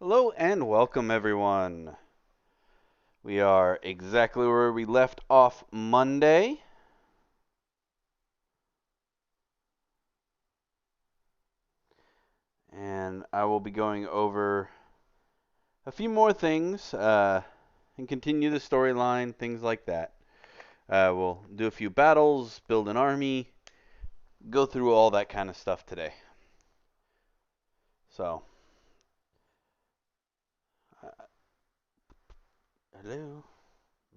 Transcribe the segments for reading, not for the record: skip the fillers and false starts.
Hello and welcome everyone. We are exactly where we left off Monday. And I will be going over a few more things and continue the storyline, things like that. We'll do a few battles, build an army, go through all that kind of stuff today. So, hello,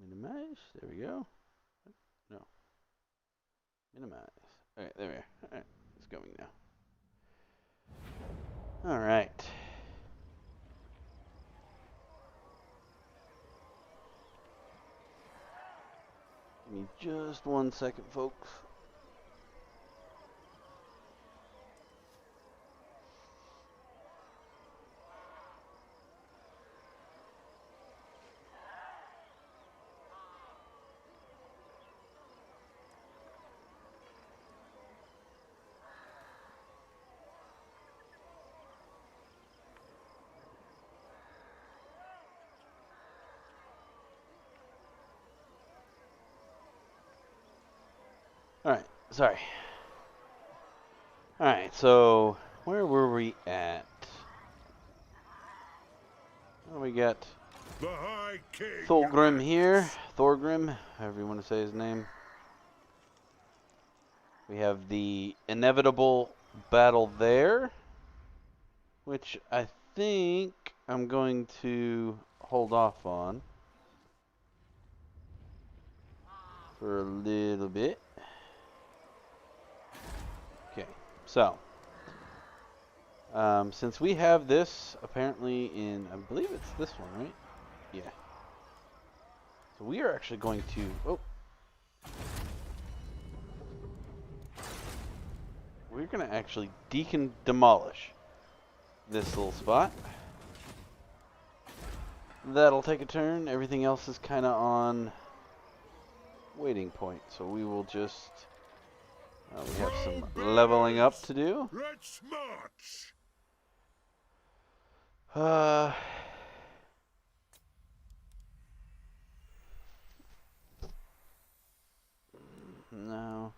minimize, there we go. No, minimize. Alright, there we are. Alright, it's going now. Alright. Give me just 1 second, folks. Alright, sorry. Alright, so where were we at? Oh, we got Thorgrim here. Thorgrim, however you want to say his name. We have the inevitable battle there, which I think I'm going to hold off on for a little bit. Okay, so since we have this apparently in, I believe it's this one, right? Yeah. So we are actually going to, we're going to actually demolish this little spot. That'll take a turn. Everything else is kind of on waiting point. So we will just, we have some leveling up to do. Let's march. No.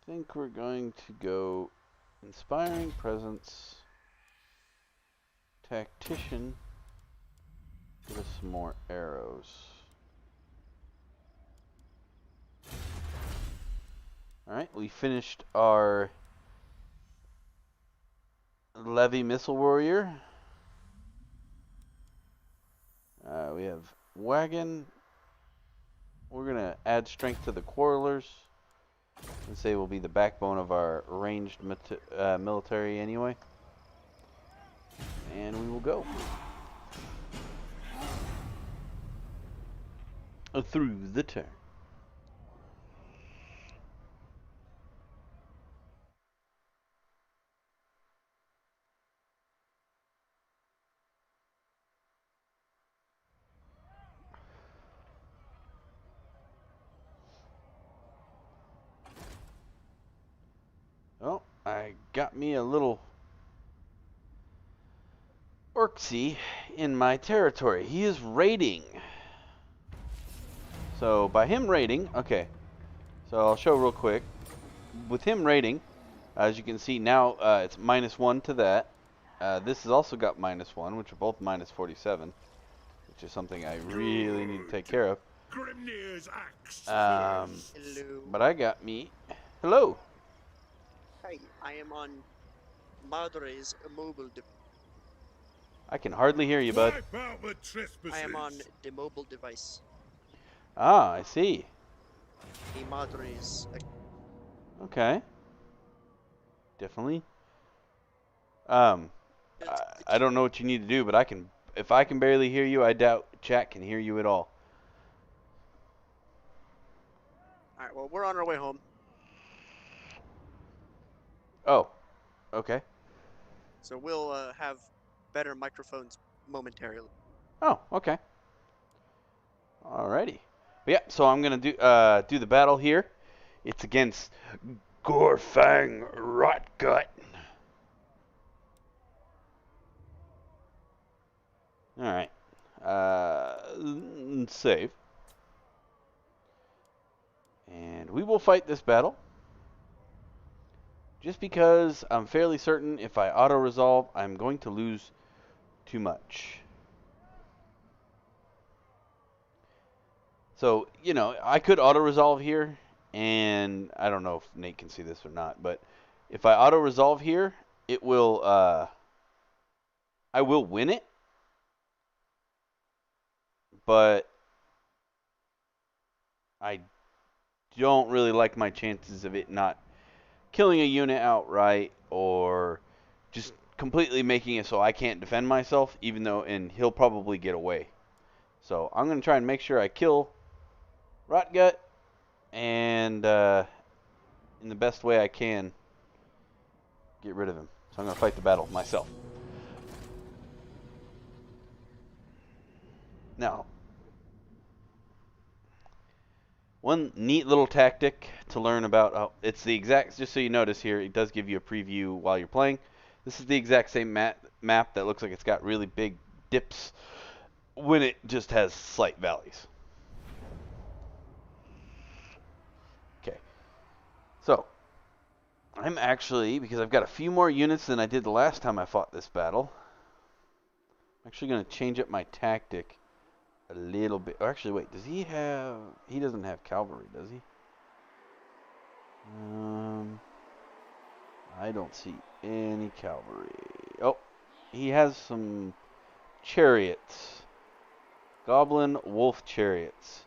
I think we're going to go Inspiring Presence, Tactician, give us some more arrows. Alright, we finished our Levy Missile Warrior. We have Wagon. We're going to add strength to the Quarrelers. And say will be the backbone of our ranged military anyway. And we will go. Through the turn. Oh, I got me a little Orcsy in my territory. He is raiding. So by him raiding, okay. So I'll show real quick. With him raiding, as you can see now, it's -1 to that. This has also got -1, which are both -47, which is something I really need to take care of. Hello. But I got me. Hello. Hi, I am on Madre's mobile I can hardly hear you, bud. I am on the mobile device. Ah, I see. The Madre's. Okay. Definitely. I don't know what you need to do, but I can. If I can barely hear you, I doubt chat can hear you at all. Alright, well, we're on our way home. Oh, okay. So we'll have better microphones momentarily. Oh, okay. Alrighty. But yeah, so I'm gonna do the battle here. It's against Gorfang Rotgut. Alright. Save. And we will fight this battle. Just because I'm fairly certain if I auto-resolve, I'm going to lose too much. So, you know, I could auto-resolve here, and I don't know if Nate can see this or not, but if I auto-resolve here, it will, I will win it, but I don't really like my chances of it not killing a unit outright or just completely making it so I can't defend myself, even though, and he'll probably get away. So I'm going to try and make sure I kill Rotgut and in the best way I can get rid of him. So I'm going to fight the battle myself. Now, one neat little tactic to learn about, it's the exact, just so you notice here, it does give you a preview while you're playing. This is the exact same map that looks like it's got really big dips when it just has slight valleys. Okay, so I'm actually, because I've got a few more units than I did the last time I fought this battle, I'm actually going to change up my tactic a little bit. Oh, actually, wait, does he have, he doesn't have cavalry, does he? I don't see any cavalry. Oh, he has some chariots. Goblin wolf chariots.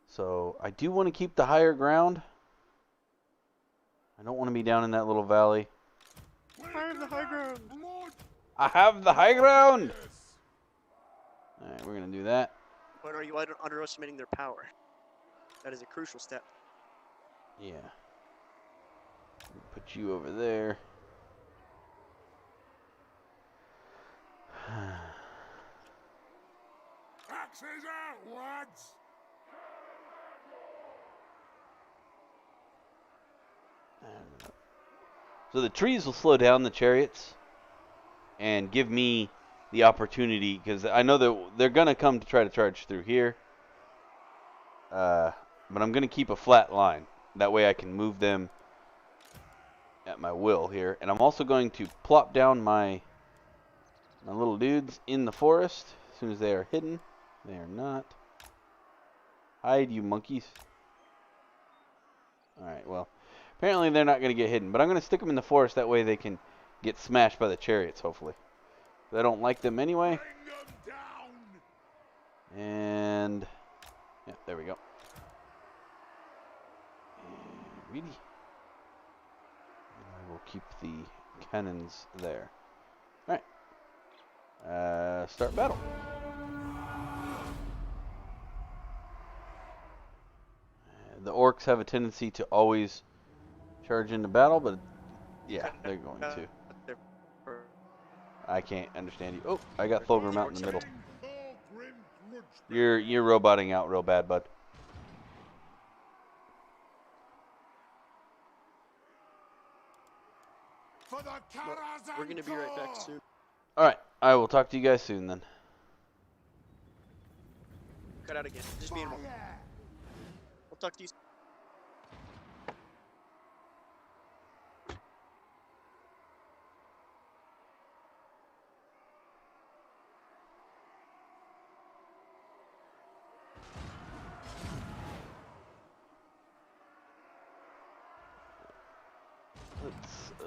So I do want to keep the higher ground. I don't want to be down in that little valley. I have the high ground. I have the high ground. Alright, we're going to do that. But are you underestimating their power? That is a crucial step. Yeah. Put you over there. Axes out, lads! So the trees will slow down the chariots and give me the opportunity, because I know that they're going to come to try to charge through here. But I'm going to keep a flat line. That way I can move them at my will here. And I'm also going to plop down my little dudes in the forest as soon as they are hidden. They are not. Hide, you monkeys. Alright, well, apparently they're not going to get hidden. But I'm going to stick them in the forest. That way they can get smashed by the chariots, hopefully. I don't like them anyway. And yeah, there we go. And really, I will keep the cannons there. All right. Start battle. The orcs have a tendency to always charge into battle, but yeah, they're going to. I can't understand you. Oh, I got Thulgrim out in the middle. You're roboting out real bad, bud. We're gonna be right back soon. Alright, I will talk to you guys soon then. Cut out again. Just me and one. We'll talk to you.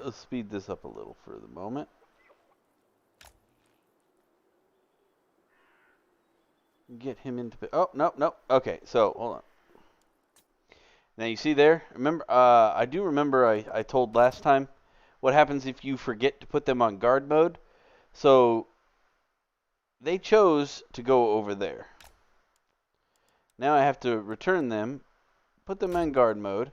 Let's speed this up a little for the moment. Get him into... Oh, no. Okay, so, hold on. Now, you see there? Remember, I do remember I told last time what happens if you forget to put them on guard mode. So, they chose to go over there. Now I have to return them, put them in guard mode,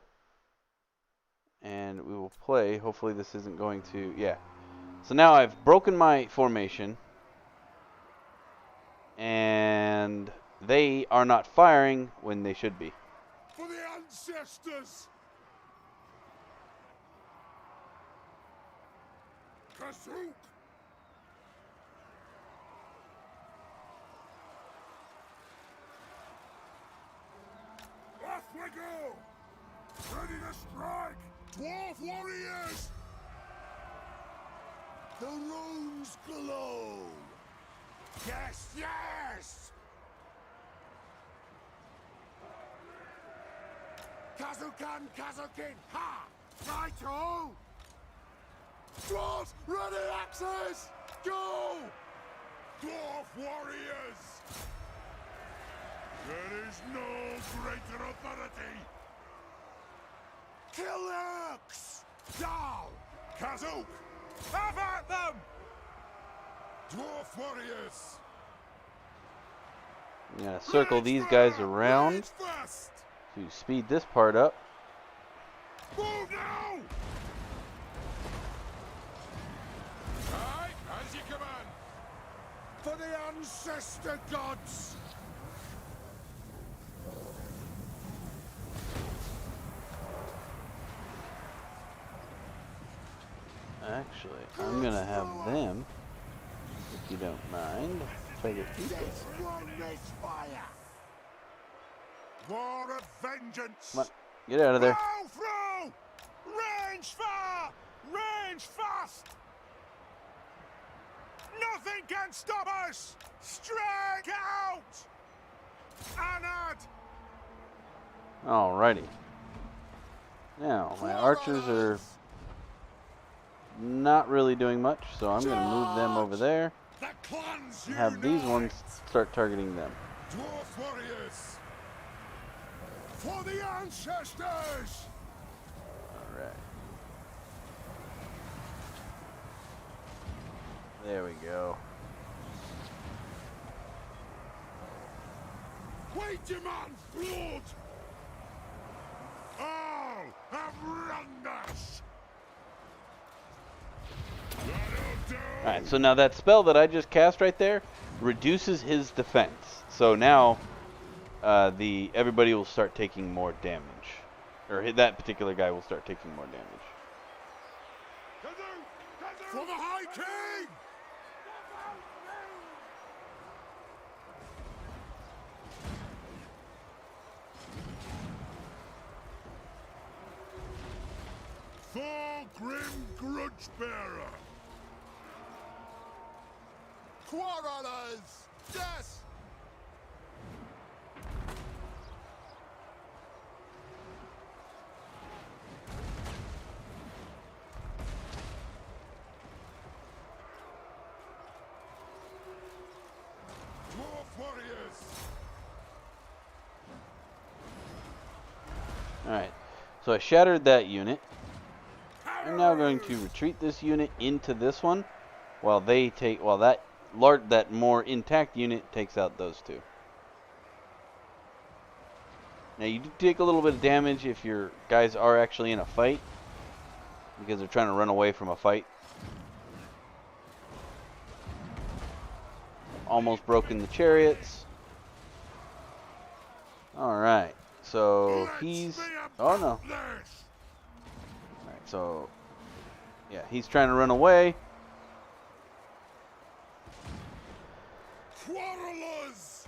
and we will play. Hopefully this isn't going to... Yeah. So now I've broken my formation, and they are not firing when they should be. For the ancestors! Kazook! strike! Dwarf warriors! The runes glow! Yes, yes! Kazukan, Kazukin, ha! Right-o! Dwarves, ready axes! Go! Dwarf warriors! There is no greater authority! Kill orcs! Down! Kazook! Have at them! Dwarf warriors! I'm gonna circle these guys around to speed this part up. Move now! Aye, as you command! For the ancestor gods! Actually, I'm gonna have them, if you don't mind, try to eat this. War of vengeance! Come on, get out of there. Row through! Range far! Range fast! Nothing can stop us! Strike out! Anad! Alrighty. Now, my archers are not really doing much, so I'm going to move them over there The clans and have these unite! ones start targeting them. Dwarf warriors! For the ancestors! Alright. There we go. We demand blood! All have wronged us! Alright, so now that spell that I just cast right there reduces his defense. So now everybody will start taking more damage. Or that particular guy will start taking more damage. For the High King! For Grim Grudge Bearer! Quarrelers! Yes! Dwarf warriors! Alright, so I shattered that unit. I'm now going to retreat this unit into this one while that more intact unit takes out those two. Now you do take a little bit of damage if your guys are actually in a fight, because they're trying to run away from a fight. Almost broken the chariots. Alright, so he's... Oh no. Alright, so... Yeah, he's trying to run away. Quarrelers!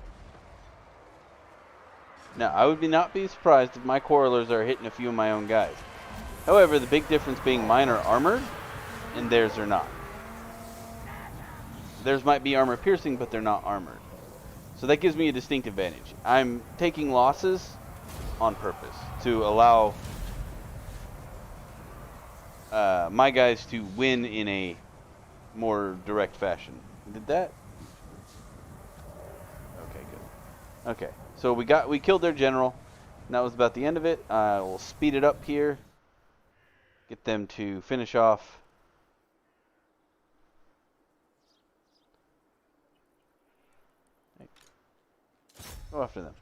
Now, I would not be surprised if my quarrelers are hitting a few of my own guys. However, the big difference being mine are armored, and theirs are not. Theirs might be armor piercing, but they're not armored. So that gives me a distinct advantage. I'm taking losses on purpose to allow my guys to win in a more direct fashion. Did that? Okay, good. Okay, so we killed their general. And that was about the end of it. We'll speed it up here. Get them to finish off. Go after them.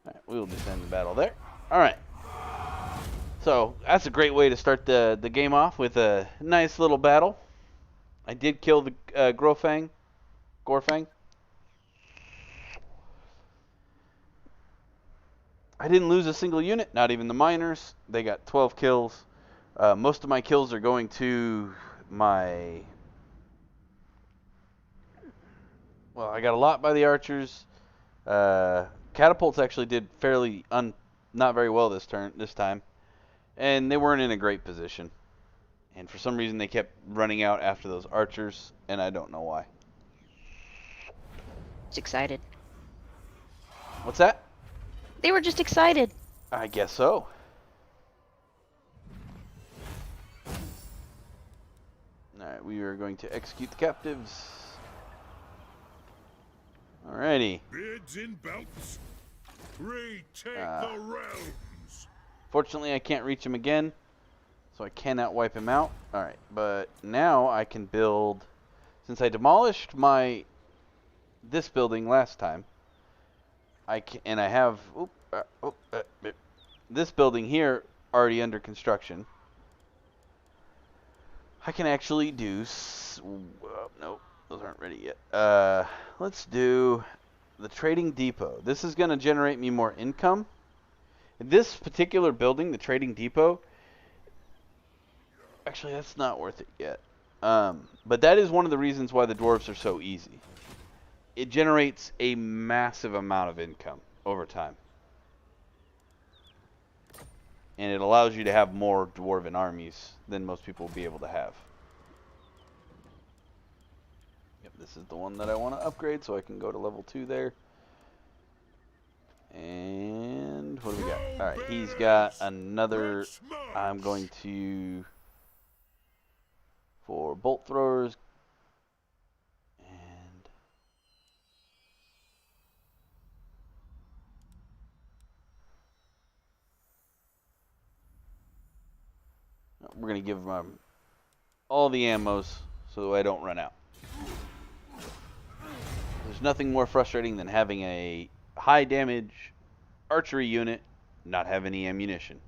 Alright, we will just end the battle there. Alright. So, that's a great way to start the game off with a nice little battle. I did kill the Gorfang. I didn't lose a single unit, not even the miners. They got 12 kills. Most of my kills are going to my... Well, I got a lot by the archers. Catapults actually did fairly not very well this time, and they weren't in a great position. And for some reason, they kept running out after those archers, and I don't know why. Just excited. What's that? They were just excited. I guess so. Alright, we are going to execute the captives. Alrighty. Bids in belts. Retake the realms. Fortunately, I can't reach him again, so I cannot wipe him out. Alright, but now I can build... Since I demolished this building last time, and I have this building here already under construction. I can actually do... nope, those aren't ready yet. Let's do the trading depot. This is going to generate me more income. This particular building, the trading depot, actually that's not worth it yet. But that is one of the reasons why the dwarves are so easy. It generates a massive amount of income over time. And it allows you to have more dwarven armies than most people will be able to have. Yep, this is the one that I want to upgrade, so I can go to level 2 there. And what do we got? Alright, he's got another... I'm going to... For bolt throwers. And... we're going to give him all the ammos so I don't run out. There's nothing more frustrating than having a high damage archery unit not have any ammunition.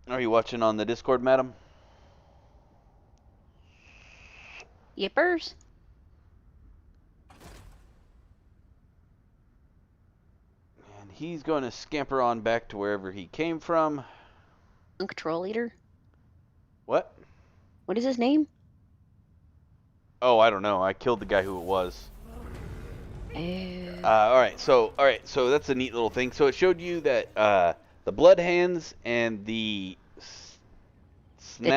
Are you watching on the Discord, madam? Yippers. And he's going to scamper on back to wherever he came from. Control leader. What? What is his name? Oh, I don't know. I killed the guy who it was. Oh. Alright, so that's a neat little thing. So it showed you that the blood hands and the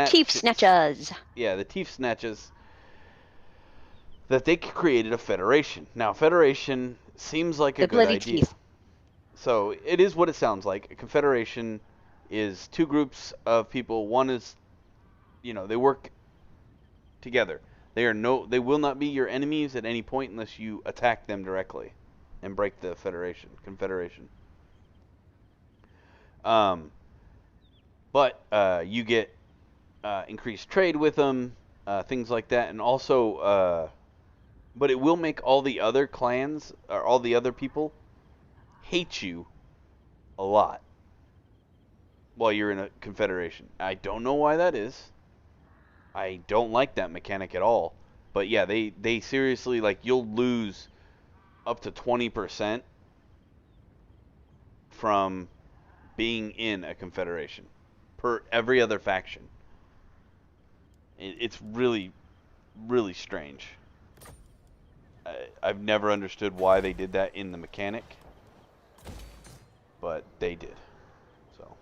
Teeth snatchers. Yeah, the teeth snatches. That they created a federation. Now, federation seems like a good idea. Teeth. So it is what it sounds like. A confederation is two groups of people. One is, they work together. They will not be your enemies at any point unless you attack them directly and break the confederation. But you get increased trade with them, things like that, and also, but it will make all the other clans or all the other people hate you a lot while you're in a confederation. I don't know why that is. I don't like that mechanic at all. But yeah, they seriously, like, you'll lose up to 20% from being in a confederation per every other faction. It's really, really strange. I've never understood why they did that in the mechanic, but they did. So,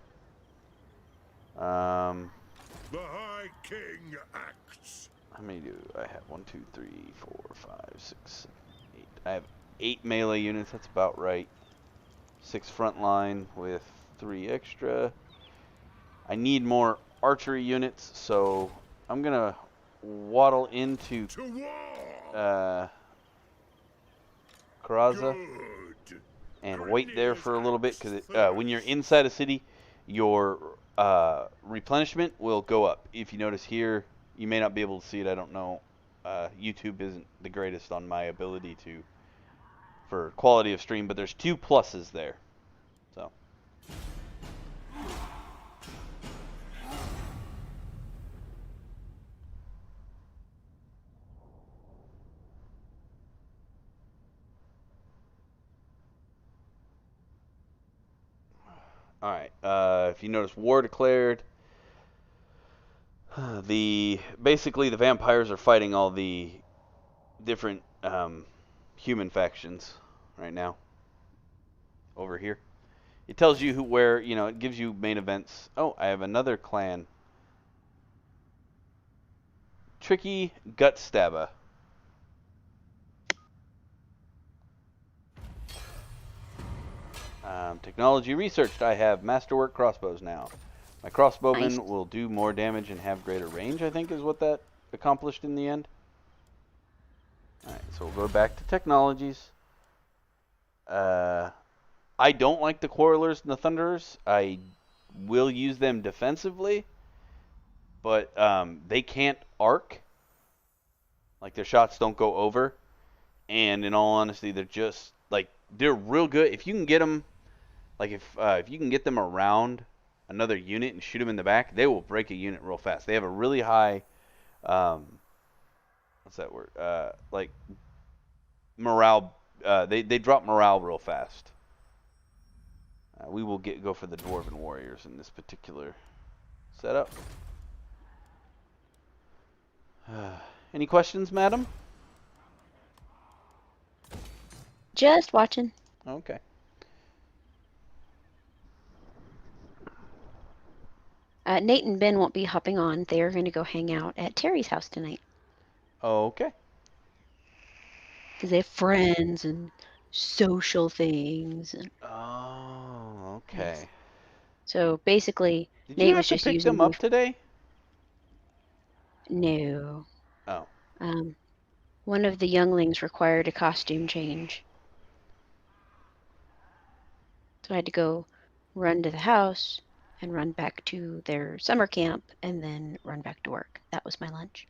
The High King acts. how many do I have? 1, 2, 3, 4, 5, 6, 7, 8. I have 8 melee units. That's about right. 6 front line with 3 extra. I need more archery units, so I'm gonna waddle into Karaza Good. and wait there for a little bit, because when you're inside a city, your replenishment will go up. If you notice here, you may not be able to see it. I don't know. YouTube isn't the greatest on my ability for quality of stream, but there's 2 pluses there. So. All right. If you notice, war declared. Basically the vampires are fighting all the different human factions right now over here. It tells you where, it gives you main events. Oh, I have another clan. Tricky Gut Stabber. Technology researched. I have masterwork crossbows now. My Nice. crossbowmen will do more damage and have greater range, I think is what that accomplished in the end. Alright, so we'll go back to technologies. I don't like the Quarrelers and the Thunderers. I will use them defensively, but they can't arc. Like, their shots don't go over. And in all honesty, they're real good. If you can get them, like if you can get them around another unit and shoot them in the back, they will break a unit real fast. They have a really high, what's that word? Like morale. They drop morale real fast. We will go for the Dwarven Warriors in this particular setup. Any questions, madam? Just watching. Okay. Nate and Ben won't be hopping on. They're going to go hang out at Terry's house tonight. Okay. Because they have friends and social things. And, Oh, okay. yes. So basically, Did you Nate have was to just pick using them me. up today? No. Oh. One of the younglings required a costume change. So I had to go run to the house and run back to their summer camp and then run back to work. That was my lunch.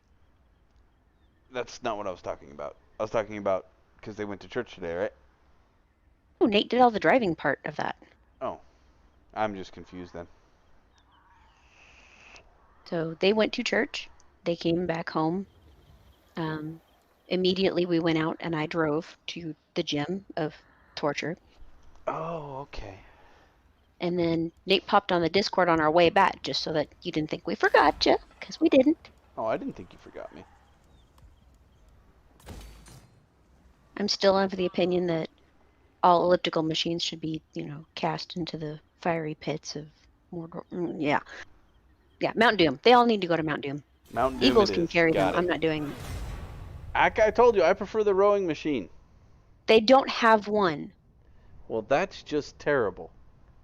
That's not what I was talking about. I was talking about because they went to church today, right? Oh, Nate did all the driving part of that. Oh. I'm just confused then. So they went to church. They came back home. Immediately we went out and I drove to the gym of torture. Oh, okay. And then Nate popped on the Discord on our way back just so that you didn't think we forgot you, because we didn't. Oh, I didn't think you forgot me. I'm still of the opinion that all elliptical machines should be, cast into the fiery pits of Mordor. Yeah. Yeah, Mount Doom. They all need to go to Mount Doom. Mountain Doom Eagles it can is. carry them. Got it. I'm not doing that. I told you, I prefer the rowing machine. They don't have one. Well, that's just terrible.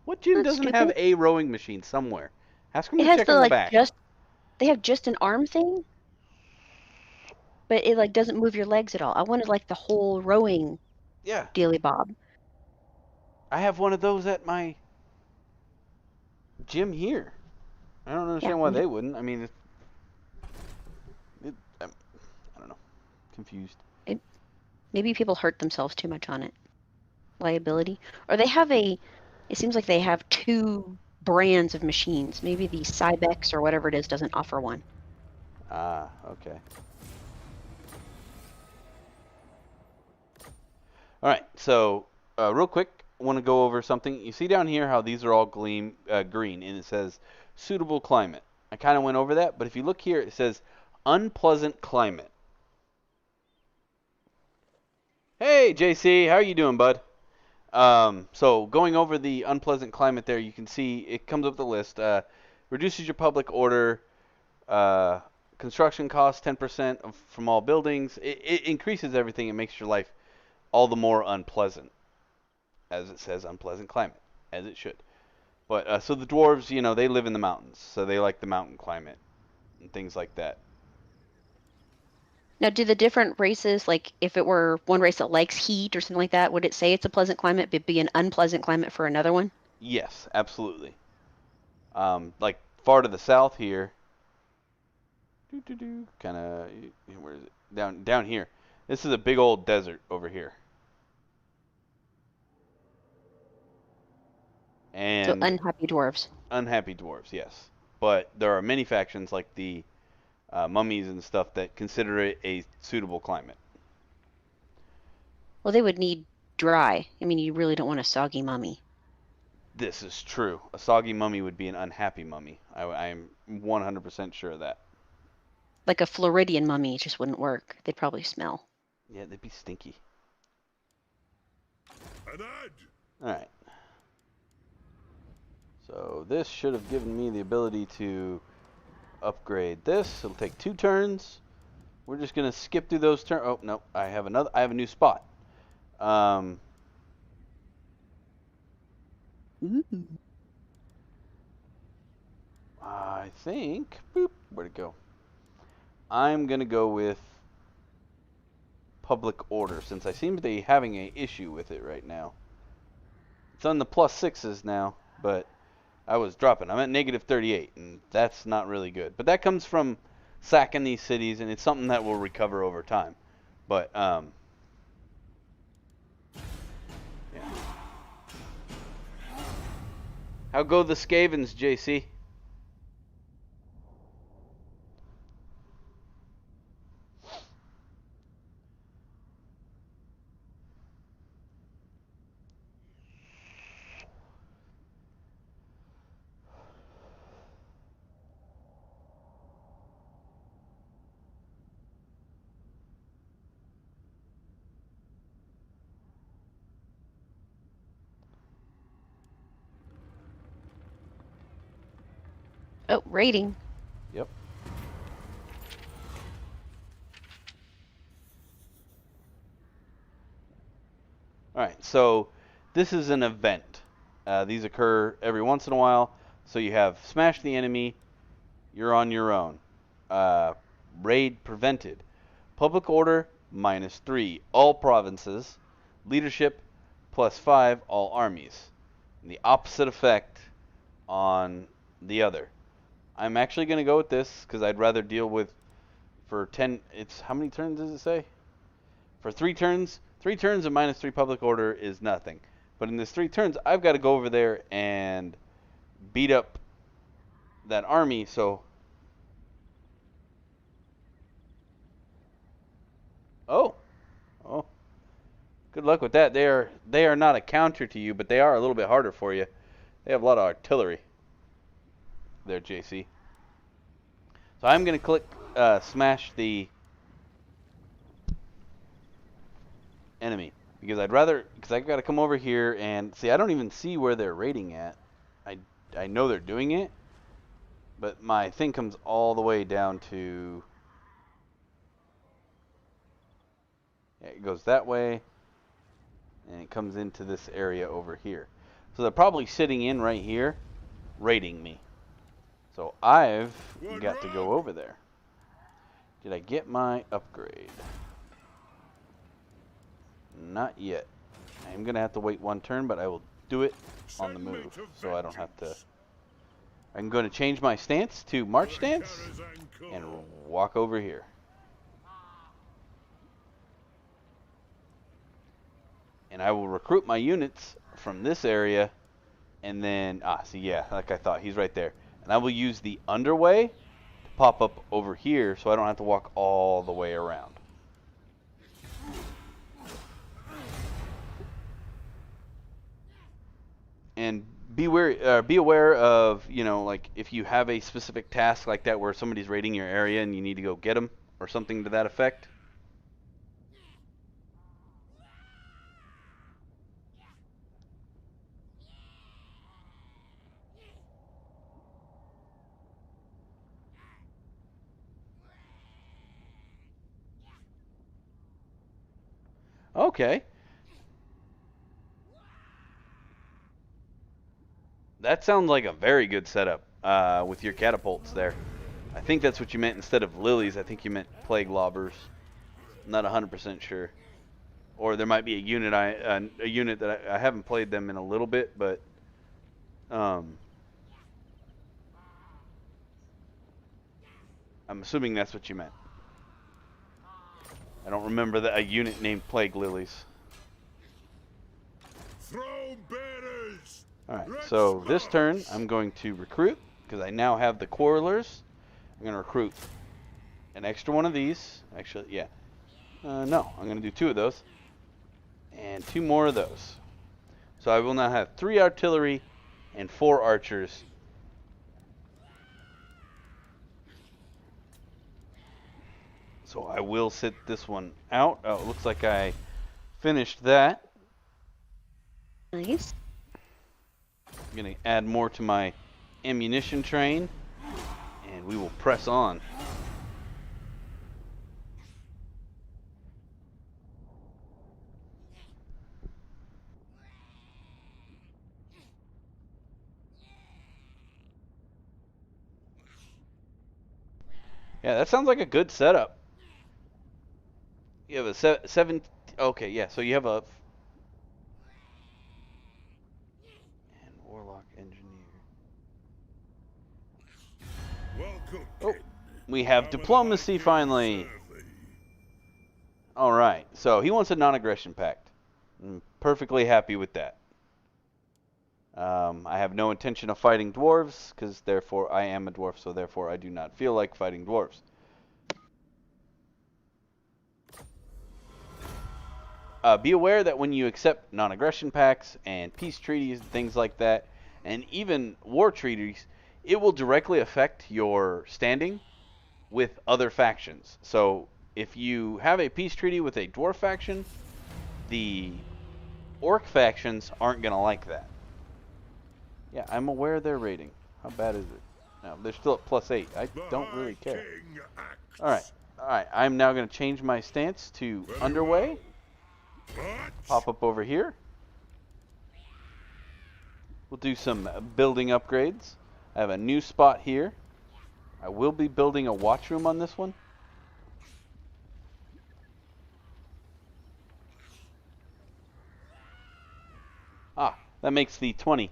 What gym That's doesn't have stupid. a rowing machine somewhere? Ask them It to has check the in the back. they have just an arm thing, but it doesn't move your legs at all. I wanted the whole rowing Yeah. dealy bob. I have one of those at my gym here. I don't Yeah, understand why they wouldn't. I mean, I don't know. Confused. maybe people hurt themselves too much on it. Liability. Or they have it seems like they have two brands of machines. Maybe the Cybex or whatever it is doesn't offer one. Ah, okay. All right, so real quick, I want to go over something. You see down here how these are all green, and it says suitable climate. I kind of went over that, but if you look here, it says unpleasant climate. Hey, JC, how are you doing, bud? So going over the unpleasant climate there, you can see it comes up the list. Reduces your public order, construction costs 10% from all buildings. It increases everything. It makes your life all the more unpleasant, as it says, unpleasant climate, as it should. But so the dwarves, they live in the mountains, so they like the mountain climate and things like that. Now, do the different races, if it were one race that likes heat or something like that, would it say it's a pleasant climate, but be an unpleasant climate for another one? Yes, absolutely. Like far to the south here, kind of, where is it? Down here. This is a big old desert over here. So And unhappy dwarves. unhappy dwarves, yes. But there are many factions like the mummies and stuff that consider it a suitable climate. Well, they would need dry. I mean, you really don't want a soggy mummy. This is true. A soggy mummy would be an unhappy mummy. I'm 100% sure of that. Like a Floridian mummy just wouldn't work. They'd probably smell. Yeah, they'd be stinky. Alright. So this should have given me the ability to upgrade this. It'll take 2 turns. We're just gonna skip through those turns. Oh no, I have a new spot. I think, boop, where'd it go? I'm gonna go with public order since I seem to be having an issue with it right now. It's on the +6s now, but I was dropping. I'm at -38, and that's not really good. But that comes from sacking these cities, and it's something that will recover over time. But yeah. How go the Skavens, JC? Oh, raiding. Yep. Alright, so this is an event. These occur every once in a while. So you have smash the enemy, you're on your own. Raid prevented. Public order, -3, all provinces. Leadership, +5, all armies. And the opposite effect on the other. I'm actually going to go with this because I'd rather deal with for 10. It's how many turns does it say? For 3 turns. 3 turns of -3 public order is nothing. But in this 3 turns, I've got to go over there and beat up that army. So, oh, good luck with that. They are not a counter to you, but they are a little bit harder for you. They have a lot of artillery. There, JC. So I'm going to click smash the enemy because I'd rather, because I got to come over here and see. I don't even see where they're raiding at. I know they're doing it, but my thing comes all the way down to. Yeah, it goes that way, and it comes into this area over here. So they're probably sitting in right here, raiding me. So I've got to go over there. Did I get my upgrade? Not yet. I'm going to have to wait 1 turn, but I will do it on the move. So I don't have to. I'm going to change my stance to march stance and walk over here. And I will recruit my units from this area. And then, see, yeah, like I thought, he's right there. And I will use the underway to pop up over here so I don't have to walk all the way around. And be aware of, you know, like if you have a specific task like that where somebody's raiding your area and you need to go get them or something to that effect. Okay. That sounds like a very good setup with your catapults there. I think that's what you meant instead of lilies. I think you meant plague lobbers. I'm not 100% sure. Or there might be a unit that I haven't played them in a little bit, but I'm assuming that's what you meant. I don't remember a unit named plague lilies. Alright, so this turn I'm going to recruit because I now have the quarrelers. I'm going to recruit an extra one of these. Actually, yeah. No, I'm going to do 2 of those. And 2 more of those. So I will now have 3 artillery and 4 archers. So I will sit this one out. Oh, it looks like I finished that. Nice. I'm going to add more to my ammunition train, and we will press on. Yeah, that sounds like a good setup. You have a seven. Okay, yeah. So you have a and warlock engineer. Welcome, Oh, King. we have How will diplomacy I king finally. serve thee? All right. So he wants a non-aggression pact. I'm perfectly happy with that. I have no intention of fighting dwarves, because therefore I am a dwarf, so therefore I do not feel like fighting dwarves. Be aware that when you accept non-aggression pacts and peace treaties and things like that, and even war treaties, it will directly affect your standing with other factions. So if you have a peace treaty with a dwarf faction, the orc factions aren't going to like that. Yeah, I'm aware of their rating. How bad is it? No, they're still at +8. I The don't High really care. King acts. Alright. I'm now going to change my stance to Very underway. March. Pop up over here. We'll do some building upgrades. I have a new spot here. I will be building a watch room on this one. Ah, that makes the 20.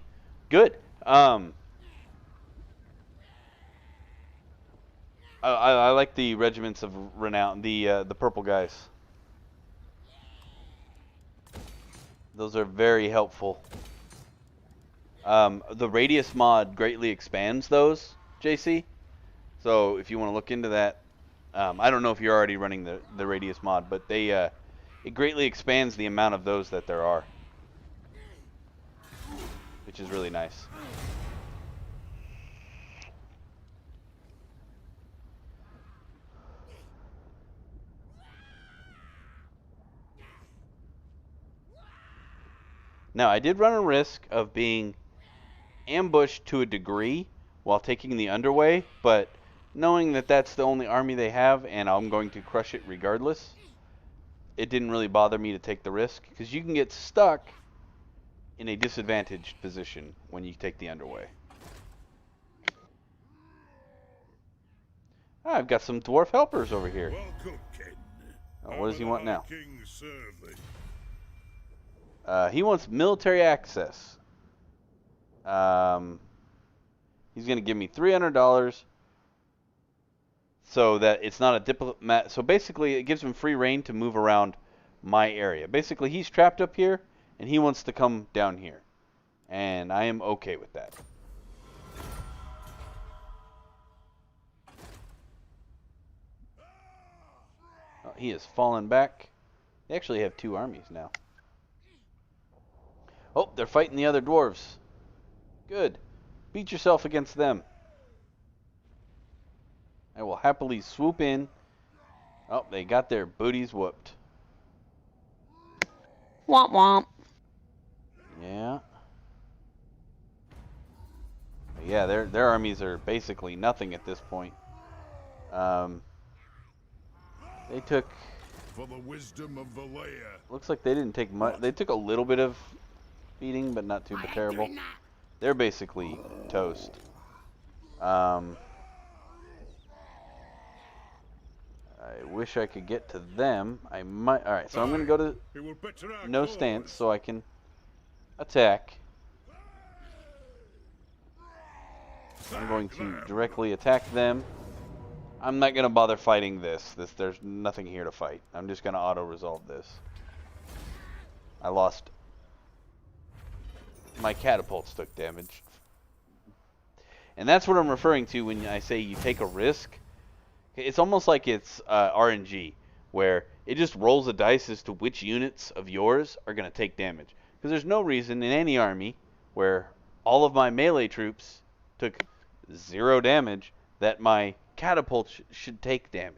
Good. I like the regiments of renown, the purple guys. Those are very helpful. The radius mod greatly expands those, JC. So if you want to look into that, I don't know if you're already running the radius mod, but they it greatly expands the amount of those that there are, which is really nice. Now, I did run a risk of being ambushed to a degree while taking the underway, but knowing that that's the only army they have and I'm going to crush it regardless, it didn't really bother me to take the risk, because you can get stuck in a disadvantaged position when you take the underway. I've got some dwarf helpers over here. Welcome, King. Oh, what does he want now? King serve thee? He wants military access. He's going to give me $300 so that it's not a diplomat. So basically, it gives him free reign to move around my area. Basically, he's trapped up here, and he wants to come down here. And I am okay with that. Oh, he has fallen back. They actually have 2 armies now. Oh, they're fighting the other dwarves. Good. Beat yourself against them. I will happily swoop in. Oh, they got their booties whooped. Womp womp. Yeah. Yeah, their armies are basically nothing at this point. They took... For the wisdom of Valea. Looks like they didn't take much. They took a little bit of beating, but not too terrible. They're basically toast. I wish I could get to them. I might. All right, so I'm going to go to It will better our no cause. stance so I can attack. I'm going to directly attack them. I'm not going to bother fighting this. There's nothing here to fight. I'm just going to auto-resolve this. I lost... My catapults took damage. And that's what I'm referring to when I say you take a risk. It's almost like it's RNG, where it just rolls a dice as to which units of yours are going to take damage. Because there's no reason in any army where all of my melee troops took 0 damage, that my catapult should take damage.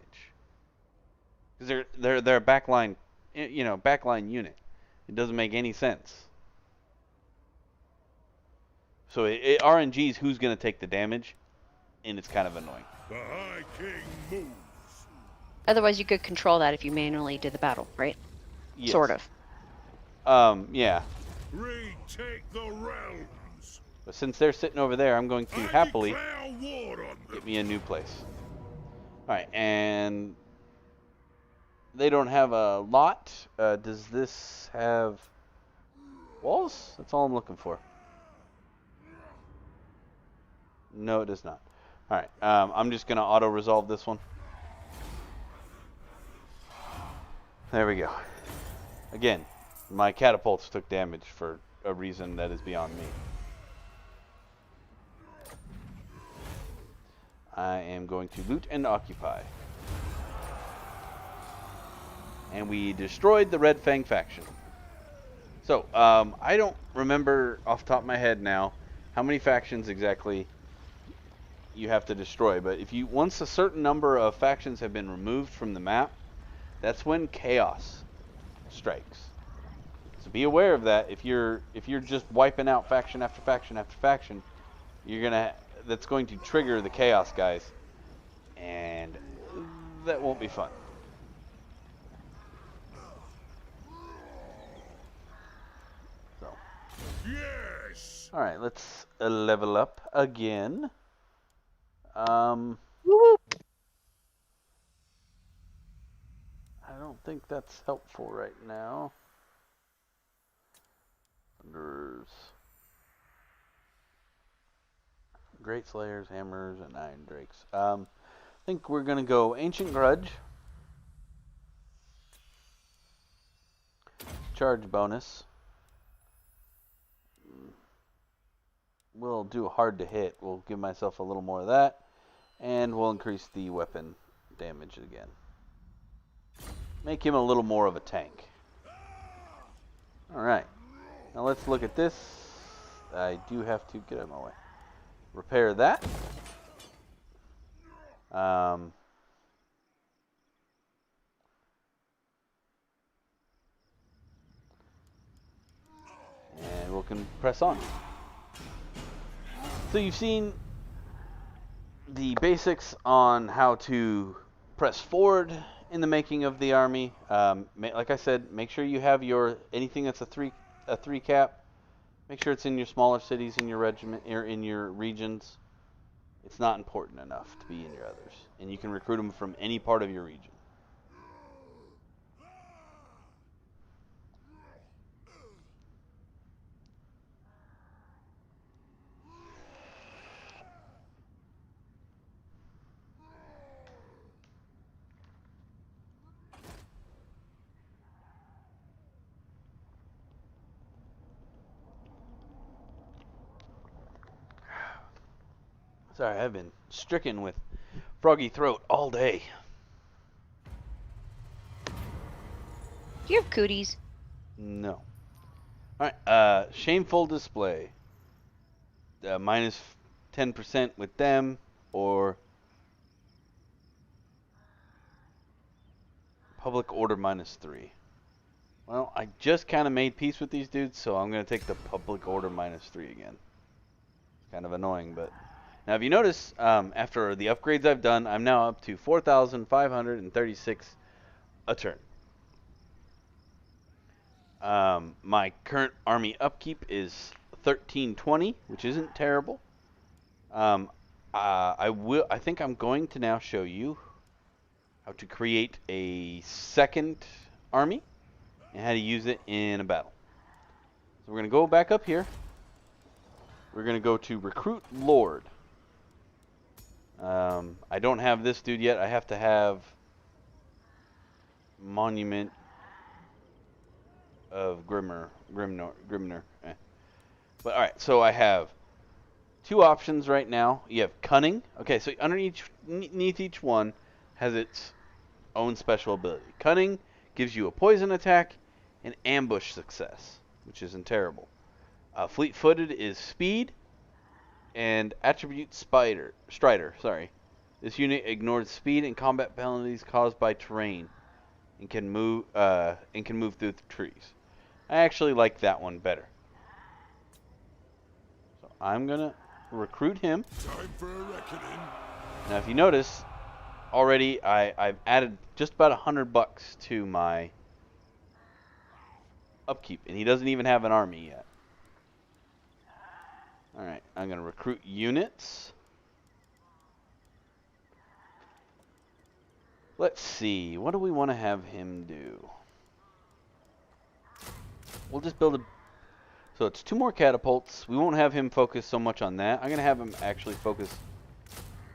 Because they're a backline, backline unit. It doesn't make any sense. So it RNGs who's going to take the damage, and it's kind of annoying. The High King moves. Otherwise, you could control that if you manually did the battle, right? Yes. Sort of. Yeah. Retake the realms. But since they're sitting over there, I'm going to happily declare war on get them. me a new place. Alright, and they don't have a lot. Does this have walls? That's all I'm looking for. No, it does not. Alright, I'm just going to auto-resolve this one. There we go. Again, my catapults took damage for a reason that is beyond me. I am going to loot and occupy. And we destroyed the Red Fang faction. So, I don't remember off the top of my head now how many factions exactly you have to destroy, but once a certain number of factions have been removed from the map, that's when chaos strikes. So be aware of that. If you're just wiping out faction after faction after faction, that's going to trigger the chaos guys, and that won't be fun. So, Yes. all right, let's level up again. Woo-woo. I don't think that's helpful right now. Thunderers. Great Slayers, Hammers, and Iron Drakes. I think we're going to go Ancient Grudge. Charge bonus. We'll do hard to hit. We'll give myself a little more of that. And we'll increase the weapon damage again. Make him a little more of a tank. Alright. Now let's look at this. I do have to get out of my way. Repair that. And we can press on. So you've seen the basics on how to press forward in the making of the army. Like I said, make sure you have anything that's a three cap. Make sure it's in your smaller cities, in your regiment, or in your regions. It's not important enough to be in your others, and you can recruit them from any part of your region. Sorry, I've been stricken with froggy throat all day. Do you have cooties? No. Alright, shameful display. Minus 10% with them, or public order -3. Well, I just kind of made peace with these dudes, so I'm going to take the public order -3 again. Kind of annoying, but... Now, if you notice, after the upgrades I've done, I'm now up to 4,536 a turn. My current army upkeep is 1320, which isn't terrible. I think I'm going to now show you how to create a second army and how to use it in a battle. So we're going to go back up here. We're going to go to Recruit Lord. I don't have this dude yet. I have to have Monument of Grimner. But alright, so I have two options right now. You have Cunning. Okay, so underneath each one has its own special ability. Cunning gives you a poison attack and ambush success, which isn't terrible. Fleet-footed is speed and attribute Strider. Sorry. This unit ignores speed and combat penalties caused by terrain and can move through the trees. I actually like that one better. So I'm gonna recruit him. Time for a reckoning. Now, if you notice, already I've added just about $100 to my upkeep, and he doesn't even have an army yet. All right, I'm gonna recruit units. Let's see, what do we want to have him do? We'll just build a... So it's 2 more catapults. We won't have him focus so much on that. I'm going to have him actually focus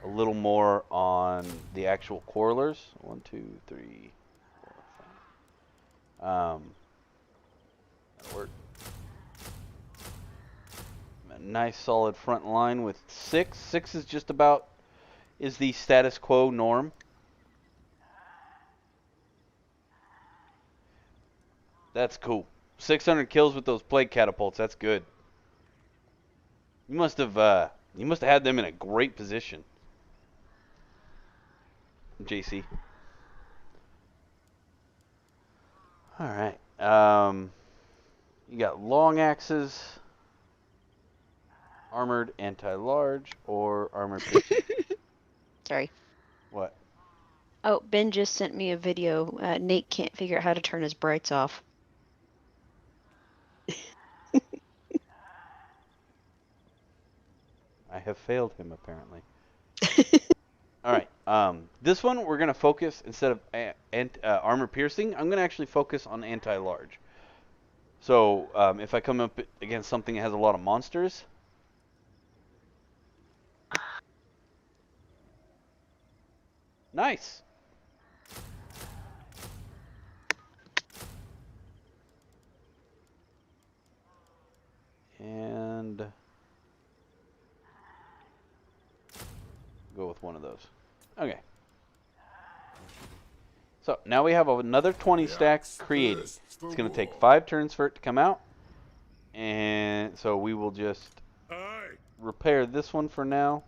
a little more on the actual quarrelers. 1, 2, 3, 4, 5. That'll work. A nice solid front line with 6. 6 is just about... is the status quo norm. That's cool. 600 kills with those plague catapults. That's good. You must have had them in a great position, JC. All right. You got long axes, armored anti-large, or armored piercing. Sorry. What? Oh, Ben just sent me a video. Nate can't figure out how to turn his brights off. I have failed him, apparently. All right. This one we're gonna focus instead of armor piercing. I'm gonna actually focus on anti-large. So if I come up against something that has a lot of monsters, nice. And go with one of those. Okay. So now we have another 20 stack created. It's going to take 5 turns for it to come out. And so we will just Aye. repair this one for now.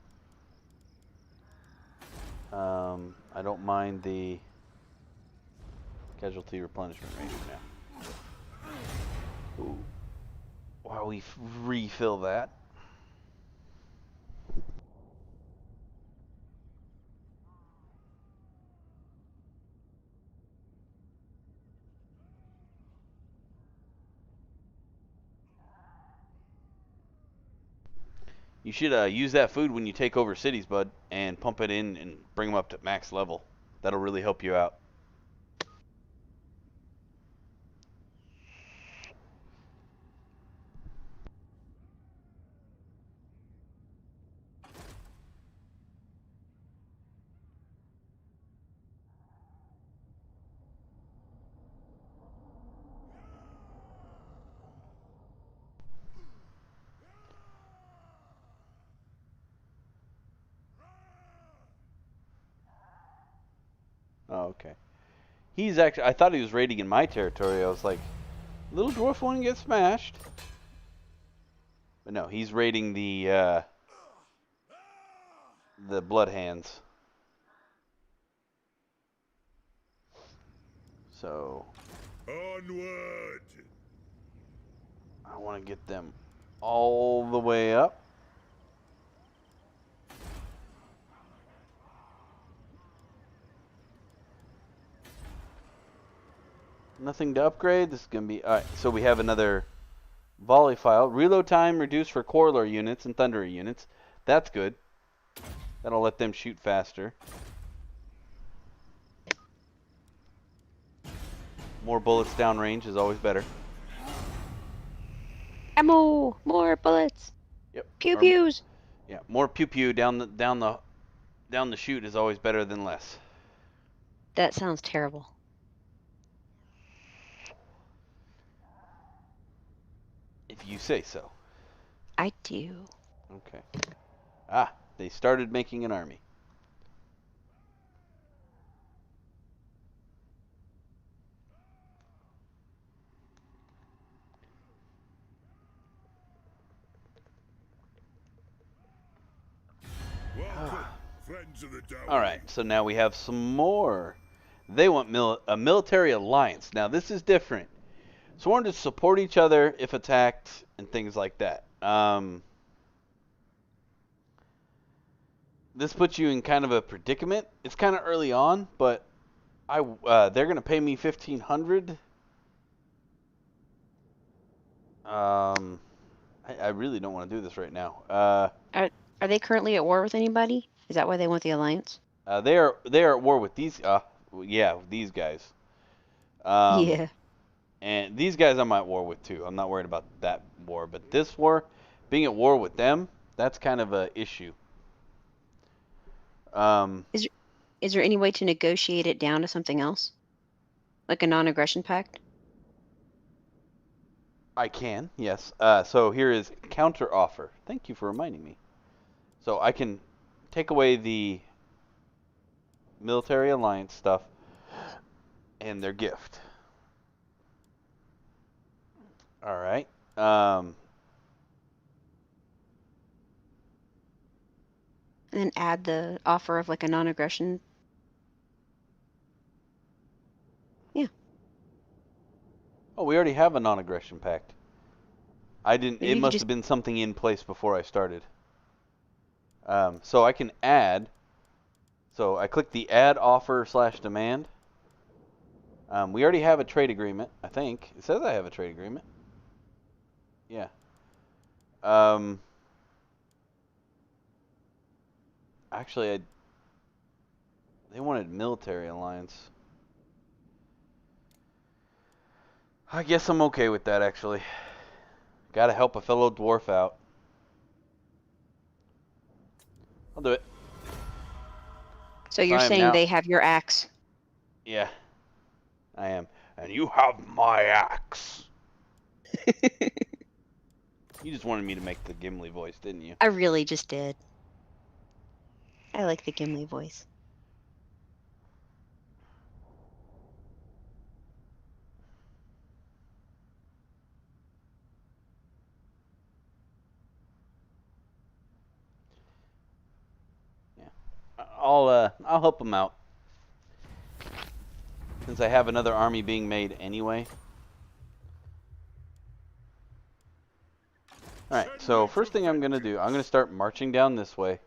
I don't mind the casualty replenishment rate for now. Ooh. While we refill that. You should use that food when you take over cities, bud, and pump it in and bring them up to max level. That'll really help you out. Oh, okay. He's actually, I thought he was raiding in my territory. I was like, little dwarf one gets smashed. But no, he's raiding the blood hands. So Onward. I want to get them all the way up. Nothing to upgrade. This is going to be... Alright, so we have another volley file. Reload time reduced for Quarreler units and Thunderer units. That's good. That'll let them shoot faster. More bullets downrange is always better. Ammo! More bullets! Yep. Pew pews! Yeah, more pew pew down the chute is always better than less. That sounds terrible. If you say so. I do. Okay. Ah, they started making an army. Welcome, friends of the Dowry. All right, so now we have some more. They want a military alliance. Now this is different. Sworn to support each other if attacked and things like that. This puts you in kind of a predicament. It's kind of early on, but they're gonna pay me 1,500. I really don't want to do this right now. Are they currently at war with anybody? Is that why they want the alliance? They are at war with these. Yeah, these guys. Yeah. And these guys I'm at war with too. I'm not worried about that war, but this war, being at war with them, that's kind of a issue. Is there any way to negotiate it down to something else, like a non-aggression pact? I can, yes. So here is counter offer. Thank you for reminding me. So I can take away the military alliance stuff and their gift. All right. And then add the offer of like a non-aggression. Yeah. Oh, we already have a non-aggression pact. I didn't. Maybe It you could must just have been something in place before I started. So I can add. So I click the add offer / demand. We already have a trade agreement, I think. It says I have a trade agreement. Yeah. Actually, they wanted military alliance. I guess I'm okay with that, actually. Gotta help a fellow dwarf out. I'll do it. So you're I am saying now. they have your axe? Yeah, I am. And you have my axe. You just wanted me to make the Gimli voice, didn't you? I really just did. I like the Gimli voice. I'll help them out. Since I have another army being made anyway. Alright, so first thing I'm going to do, I'm going to start marching down this way.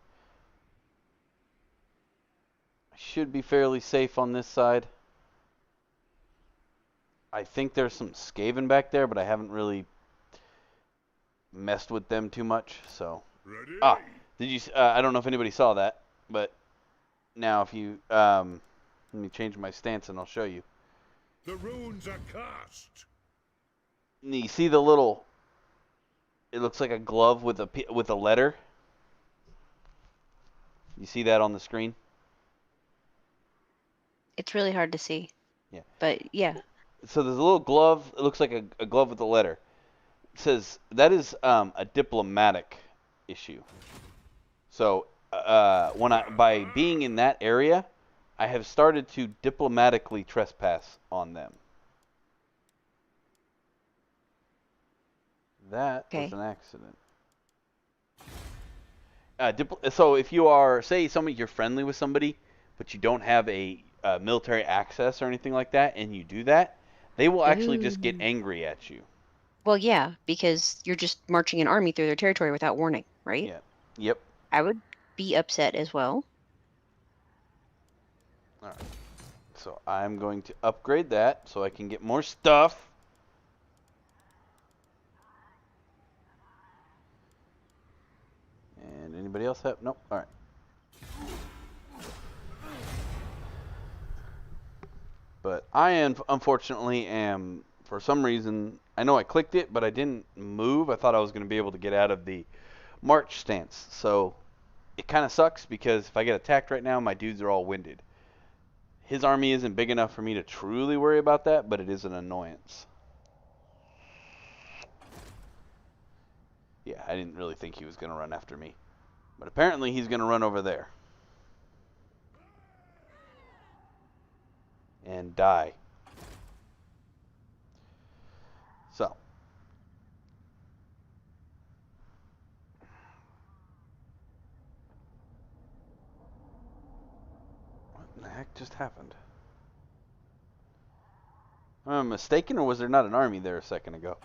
I should be fairly safe on this side. I think there's some Skaven back there, but I haven't really messed with them too much, so. Ready? Did you, I don't know if anybody saw that, but now if you, let me change my stance and I'll show you. The runes are cast. You see the little, it looks like a glove with a letter. You see that on the screen? It's really hard to see. Yeah. But yeah. So there's a little glove, it looks like a glove with a letter. It says, that is a diplomatic issue. So by being in that area, I have started to diplomatically trespass on them. That was Okay. an accident. So if you are, say, you're friendly with somebody, but you don't have a military access or anything like that, and you do that, they will actually just get Ooh. angry at you. Well, yeah, because you're just marching an army through their territory without warning, right? Yeah. Yep. I would be upset as well. All right. So I'm going to upgrade that so I can get more stuff. And anybody else have? Nope. All right. But I unfortunately am, for some reason, I know I clicked it, but I didn't move. I thought I was going to be able to get out of the march stance. So it kind of sucks because if I get attacked right now, my dudes are all winded. His army isn't big enough for me to truly worry about that, but it is an annoyance. Yeah, I didn't really think he was going to run after me. But apparently he's going to run over there. And die. So. heck just happened? Am I mistaken, or was there not an army there a second ago?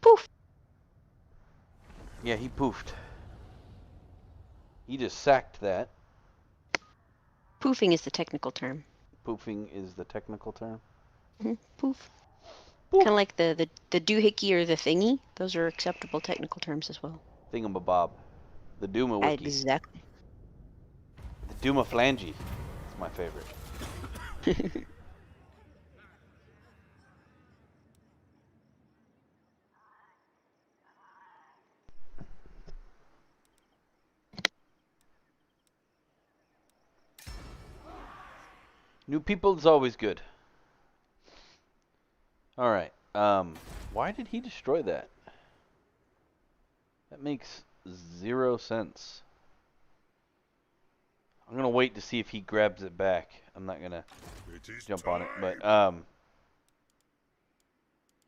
Poof. Yeah, he poofed. He just sacked that. Poofing is the technical term. Poofing is the technical term. Poof. Poof. Kind of like the doohickey or the thingy. Those are acceptable technical terms as well. Thingamabob. The Duma Wiki. Exactly. The Duma Flangy. It's my favorite. New people is always good. Alright. Why did he destroy that? That makes 0 sense. I'm gonna wait to see if he grabs it back. I'm not gonna jump on it, but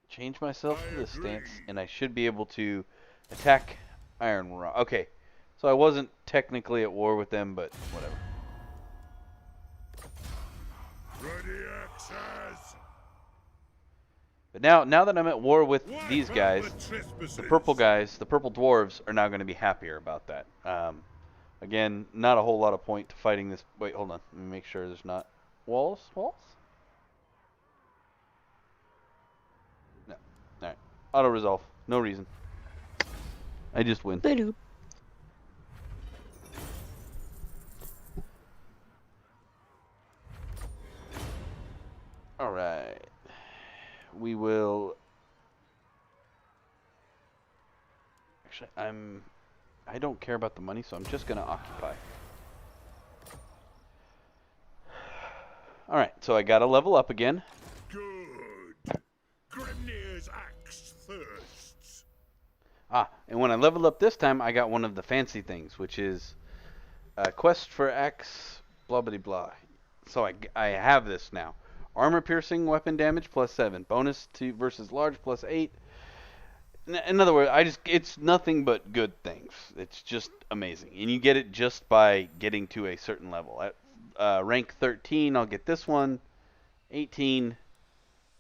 change myself to this stance, and I should be able to attack Iron Rock. Okay, so I wasn't technically at war with them, but whatever. Ready axes. But now that I'm at war with these guys, the purple guys, the purple dwarves, are now going to be happier about that. Again, not a whole lot of point to fighting this. Wait, hold on. Let me make sure there's not walls. Walls? No. All right. Auto resolve. No reason. I just win. Ba-doop. All right. We will. Actually, I don't care about the money, so I'm just gonna occupy. All right. So I gotta level up again. Good. Grimnir's axe thirsts. Ah, and when I leveled up this time, I got one of the fancy things, which is quest for axe, blah blah blah. So I have this now. Armor piercing weapon damage +7. Bonus to versus large +8. In other words, it's nothing but good things. It's just amazing. And you get it just by getting to a certain level. At rank 13, I'll get this one, 18,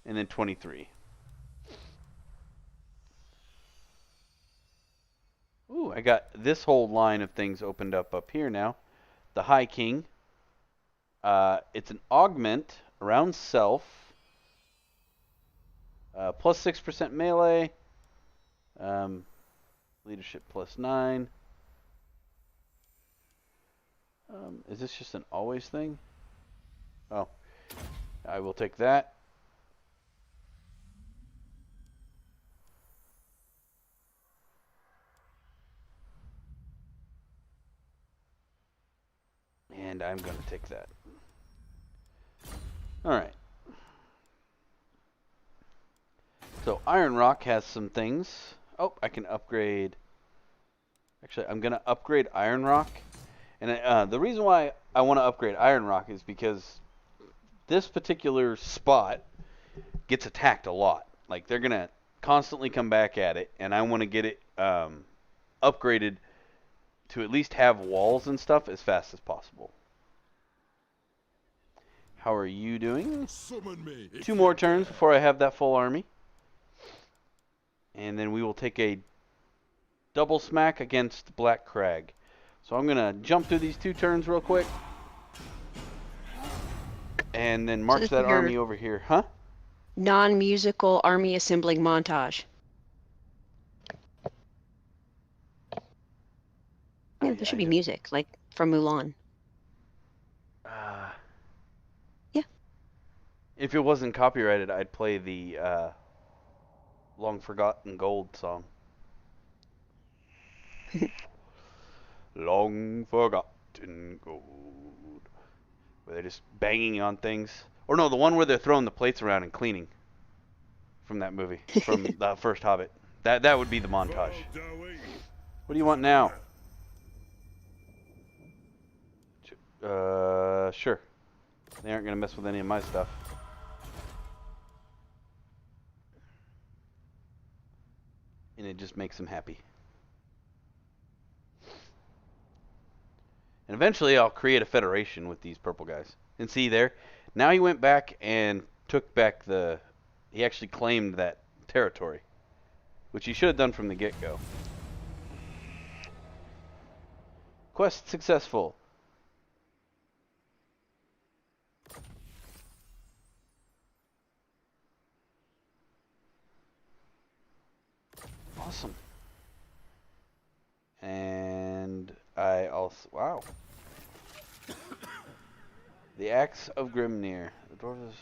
and then 23. Ooh, I got this whole line of things opened up here now. The High King. It's an augment around self. +6% melee. Leadership +9. Is this just an always thing? Oh, I will take that. And I'm going to take that. Alright. So Iron Rock has some things. Oh, I can upgrade. Actually, I'm going to upgrade Iron Rock. And the reason why I want to upgrade Iron Rock is because this particular spot gets attacked a lot. Like, they're going to constantly come back at it. And I want to get it upgraded to at least have walls and stuff as fast as possible. How are you doing? Summon me. 2 more turns before I have that full army. And then we will take a double smack against Black Crag. So I'm going to jump through these 2 turns real quick. And then march that army over here. Huh? Non-musical army assembling montage. Yeah, there should be music, like from Mulan. Yeah. If it wasn't copyrighted, I'd play the Long Forgotten Gold song. Long Forgotten Gold. Where they're just banging on things. Or no, the one where they're throwing the plates around and cleaning. From that movie. From the first Hobbit. That would be the montage. What do you want now? Sure. They aren't going to mess with any of my stuff. And it just makes them happy. And eventually I'll create a federation with these purple guys. And see there, now he went back and took back he actually claimed that territory, which he should have done from the get-go. Quest successful. Awesome. And I also, wow. The Axe of Grimnir. The dwarf is...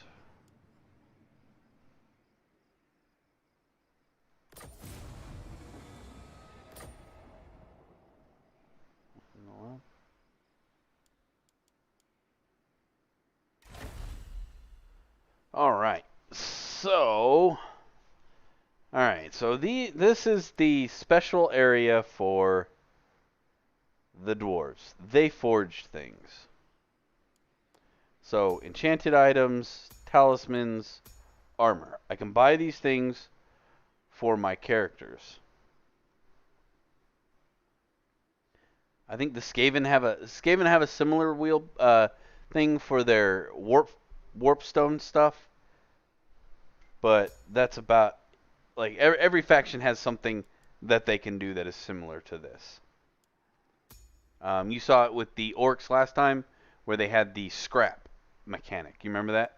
Alright. So... Alright, so this is the special area for the dwarves. They forge things. So, enchanted items, talismans, armor. I can buy these things for my characters. I think the Skaven have a similar wheel thing for their warpstone stuff, but that's about like every faction has something that they can do that is similar to this. You saw it with the orcs last time, where they had the scrap mechanic. You remember that?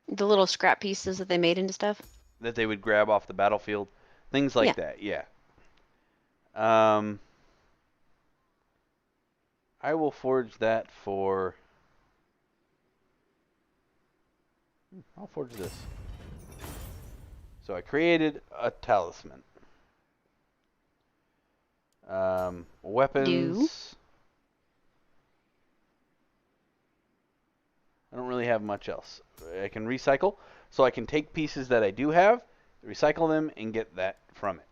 The little scrap pieces that they made into stuff? That they would grab off the battlefield. Things like that, yeah. I will forge that for... I'll forge this. So I created a talisman. Weapons. I don't really have much else. I can recycle, so I can take pieces that I do have, recycle them, and get that from it.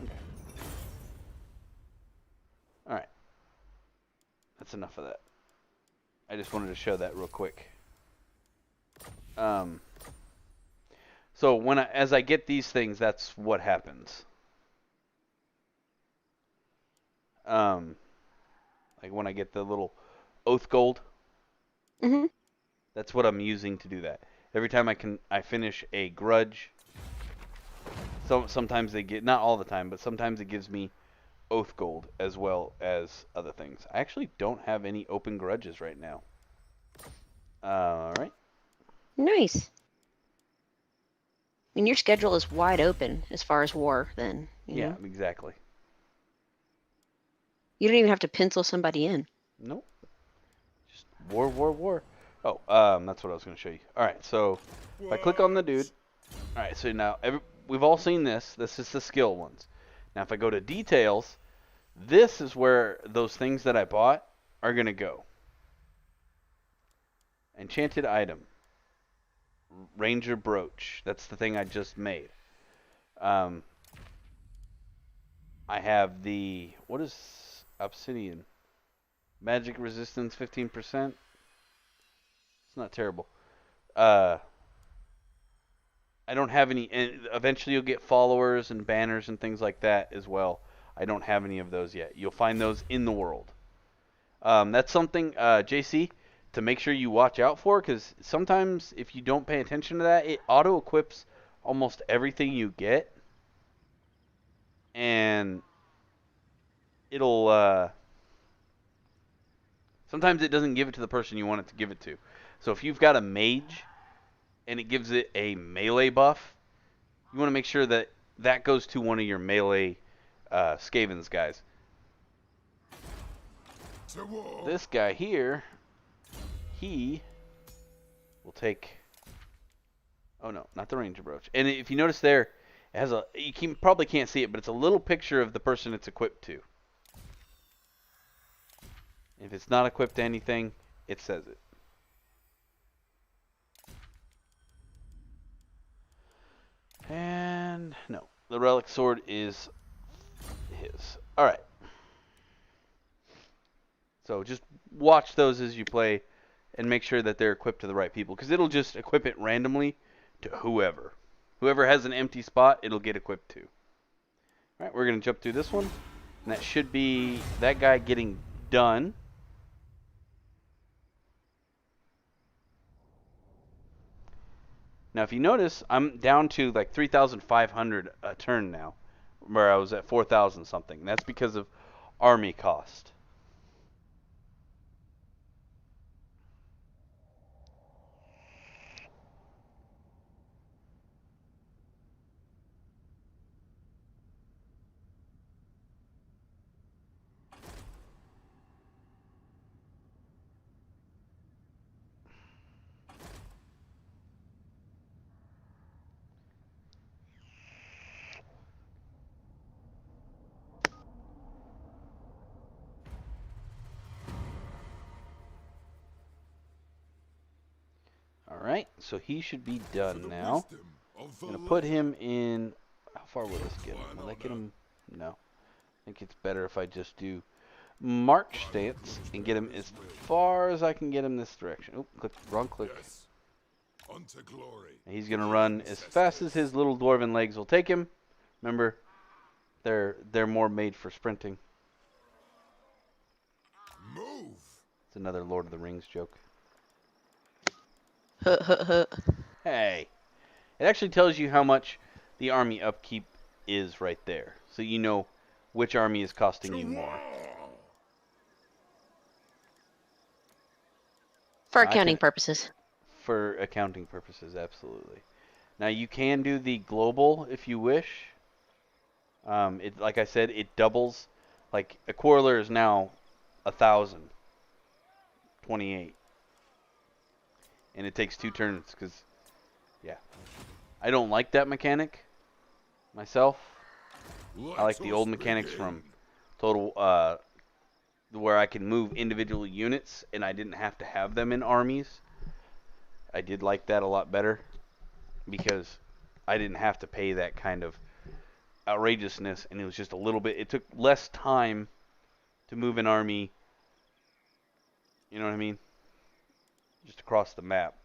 Okay. Alright. That's enough of that. I just wanted to show that real quick. So as I get these things, that's what happens. Like when I get the little oath gold. Mm-hmm. That's what I'm using to do that. Every time I finish a grudge. So sometimes not all the time, but sometimes it gives me oath gold as well as other things. I actually don't have any open grudges right now. All right. Nice. I mean, your schedule is wide open as far as war, then. You know? Exactly. You don't even have to pencil somebody in. Nope. Just war. Oh, that's what I was going to show you. All right, so if I click on the dude. All right, so now we've all seen this. This is the skill ones. Now, if I go to details, this is where those things that I bought are going to go. Enchanted item. Ranger brooch. That's the thing I just made. I have what is obsidian? Magic resistance 15%. It's not terrible. I don't have any, and eventually you'll get followers and banners and things like that as well. I don't have any of those yet. You'll find those in the world. That's something, JC, to make sure you watch out for, because sometimes if you don't pay attention to that, it auto-equips almost everything you get. And it'll, sometimes it doesn't give it to the person you want it to give it to. So if you've got a mage and it gives it a melee buff, you want to make sure that that goes to one of your melee Skaven's guys. This guy here, he will take... Oh no, not the Ranger brooch. And if you notice there, it has probably can't see it, but it's a little picture of the person it's equipped to. If it's not equipped to anything, it says it. And no, the relic sword is his. All right. So just watch those as you play, and make sure that they're equipped to the right people, because it'll just equip it randomly to whoever. Whoever has an empty spot, it'll get equipped to. All right, we're going to jump through this one, and that should be that guy getting done. Now, if you notice, I'm down to like 3,500 a turn now, where I was at 4,000 something. That's because of army cost. Alright, so he should be done now. I'm going to put him in... How far will this get him? Will that get him? No. I think it's better if I just do march stance and get him as far as I can get him this direction. Oh, click, wrong click. And he's going to run as fast as his little dwarven legs will take him. Remember, they're more made for sprinting. Move. It's another Lord of the Rings joke. Huh. Hey, it actually tells you how much the army upkeep is right there, so you know which army is costing you more. For accounting purposes. For accounting purposes, absolutely. Now you can do the global if you wish. Like I said, it doubles. Like a quarreler is now 1,028. And it takes 2 turns, because, yeah. I don't like that mechanic, myself. I like the old mechanics from Total, where I can move individual units, and I didn't have to have them in armies. I did like that a lot better, because I didn't have to pay that kind of outrageousness, and it was just a little bit, it took less time to move an army, you know what I mean? Just across the map.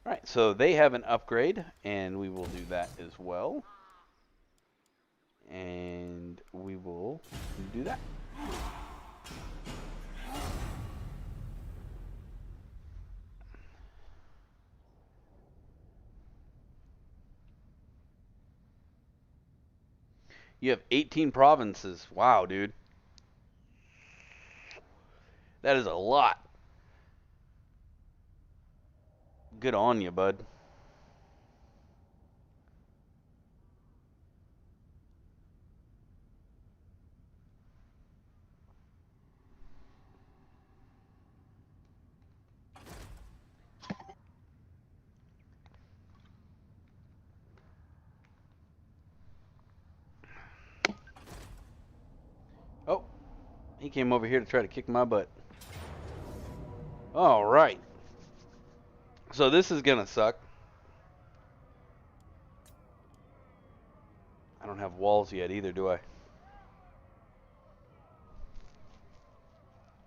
Alright, so they have an upgrade, and we will do that as well. And we will do that. You have 18 provinces. Wow, dude. That is a lot. Good on you, bud. Oh, he came over here to try to kick my butt. All right. So this is gonna suck. I don't have walls yet either, do I?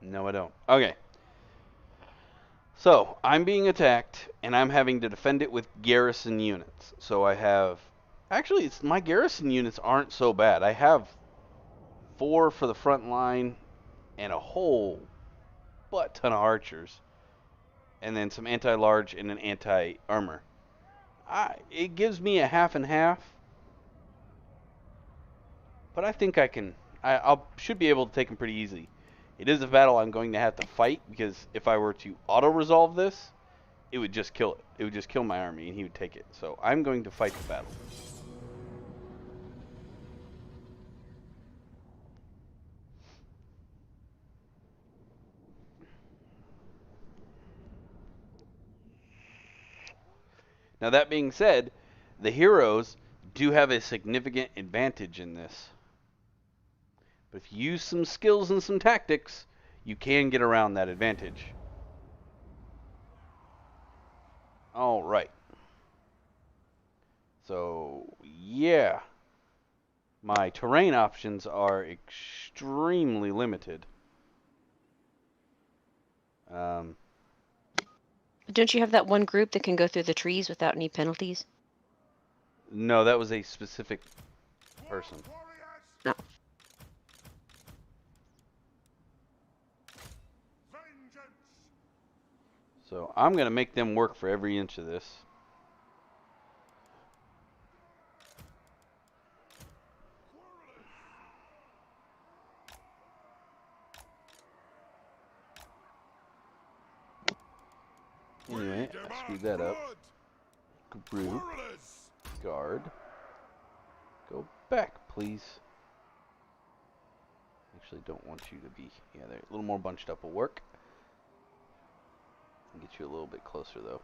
No, I don't. Okay. So, I'm being attacked, and I'm having to defend it with garrison units. So I have... Actually, my garrison units aren't so bad. I have 4 for the front line, and a whole butt ton of archers. And then some anti-large and an anti-armor. It gives me a half and half. But I think I can... I should be able to take them pretty easily. It is a battle I'm going to have to fight, because if I were to auto-resolve this, it would just kill it. It would just kill my army, and he would take it. So I'm going to fight the battle. Now that being said, the heroes do have a significant advantage in this. But if you use some skills and some tactics, you can get around that advantage. Alright. So, yeah. My terrain options are extremely limited. Don't you have that one group that can go through the trees without any penalties? No, that was a specific person. Warriors! No. Vengeance! So I'm going to make them work for every inch of this. Anyway, We I screwed demand that up. blood! Group, Warriors! guard. Go back, please. Actually, don't want you to be. Yeah, they're a little more bunched up will work. Get you a little bit closer, though.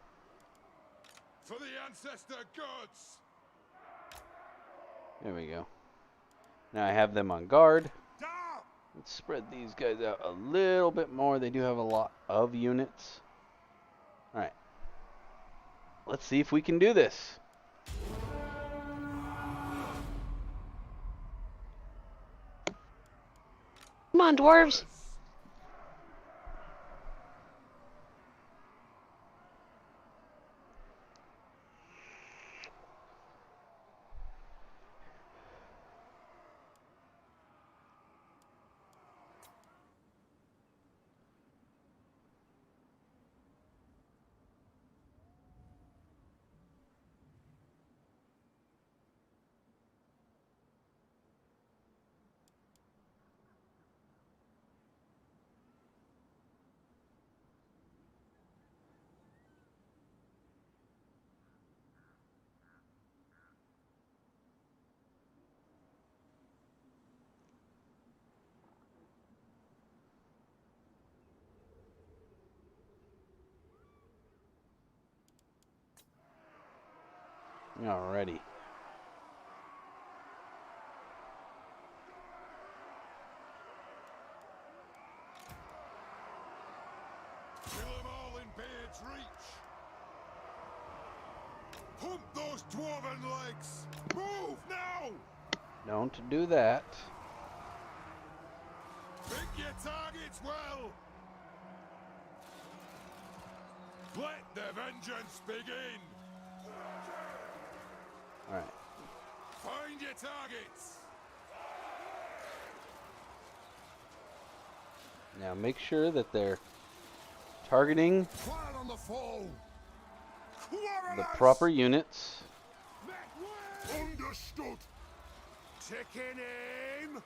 For the ancestor gods! There we go. Now I have them on guard. Da! Let's spread these guys out a little bit more. They do have a lot of units. Alright. Let's see if we can do this. Come on, dwarves. Alrighty. Kill them all in Beard's reach! Pump those dwarven legs! Move now! Don't do that. Pick your targets well! Let the vengeance begin! Alright. Find your targets! Now make sure that they're targeting Fire on the foe! the proper units. Understood! Taking aim!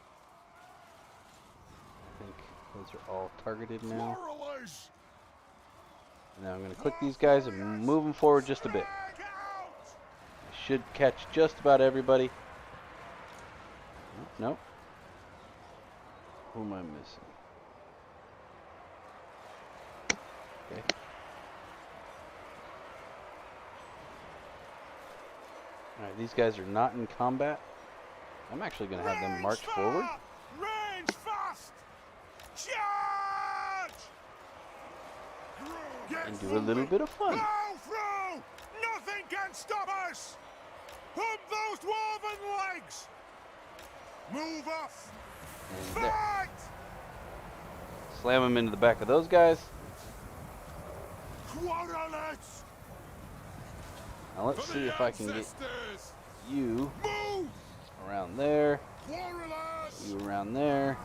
I think those are all targeted now. Quarrelers! Now I'm going to click these guys and move them forward just a bit. Drag out! I should catch just about everybody. Nope. Who am I missing? Okay. Alright, these guys are not in combat. I'm actually going to have them Range march fire! forward. Range fast! Charge! Get And do a little bit of fun. Blow through! Nothing can stop us! Pump those dwarven legs! Move off! And there. Fight! Slam them into the back of those guys. Quarrelers! Now let's For see the if I can get ancestors! you Move! around there. Quarrelers! You around there.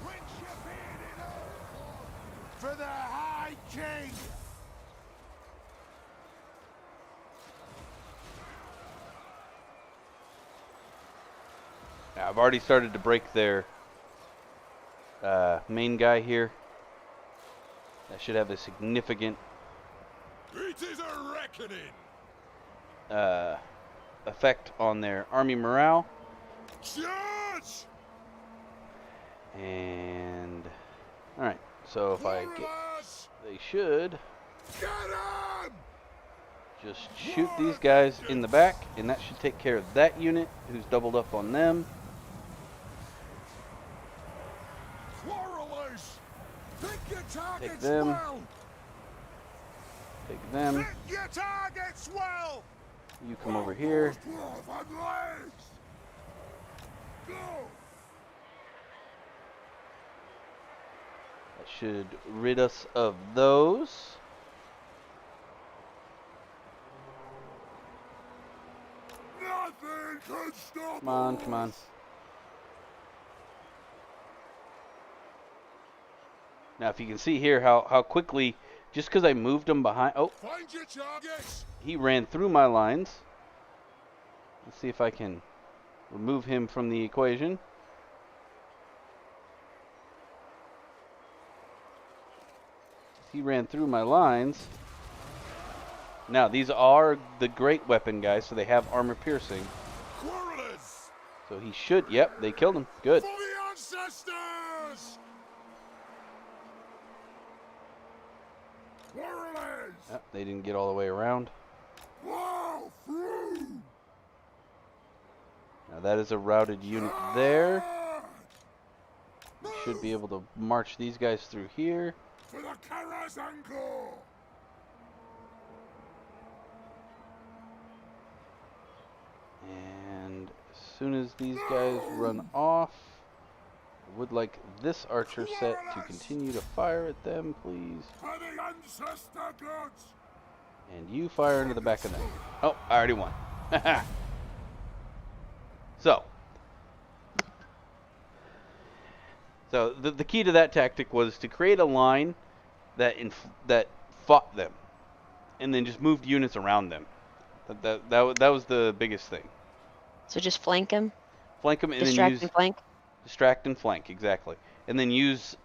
Wrench your bearded oak! For the High King! Now, I've already started to break their main guy here. That should have a significant It is a reckoning! effect on their army morale. Charge! And alright, so if I get, Quarrelers! they should Get 'em! just shoot these guys in the back, and that should take care of that unit who's doubled up on them. Quarrelers! Pick your targets them. well! Take them. Pick your targets well! You come over here. Dwarven legs! Go! That should rid us of those. Come on, come on. Now, if you can see here how quickly, just because I moved him behind... Oh, Find your targets. he ran through my lines. Let's see if I can remove him from the equation. He ran through my lines. Now, these are the great weapon guys, so they have armor piercing. Quarrelers. So he should... Yep, they killed him. Good. For the ancestors. Quarrelers. Yep, they didn't get all the way around. Wow, through. Now, that is a routed unit there. We should be able to march these guys through here. For the Kara's ankle. And as soon as these guys run off, I would like this archer set to continue to fire at them, please. For the ancestor gods. And you fire into the back of them. Oh, I already won. So the key to that tactic was to create a line that fought them, and then just moved units around them. That was the biggest thing. So just flank him, Flank them and distract then use and flank. distract and flank, exactly. And then use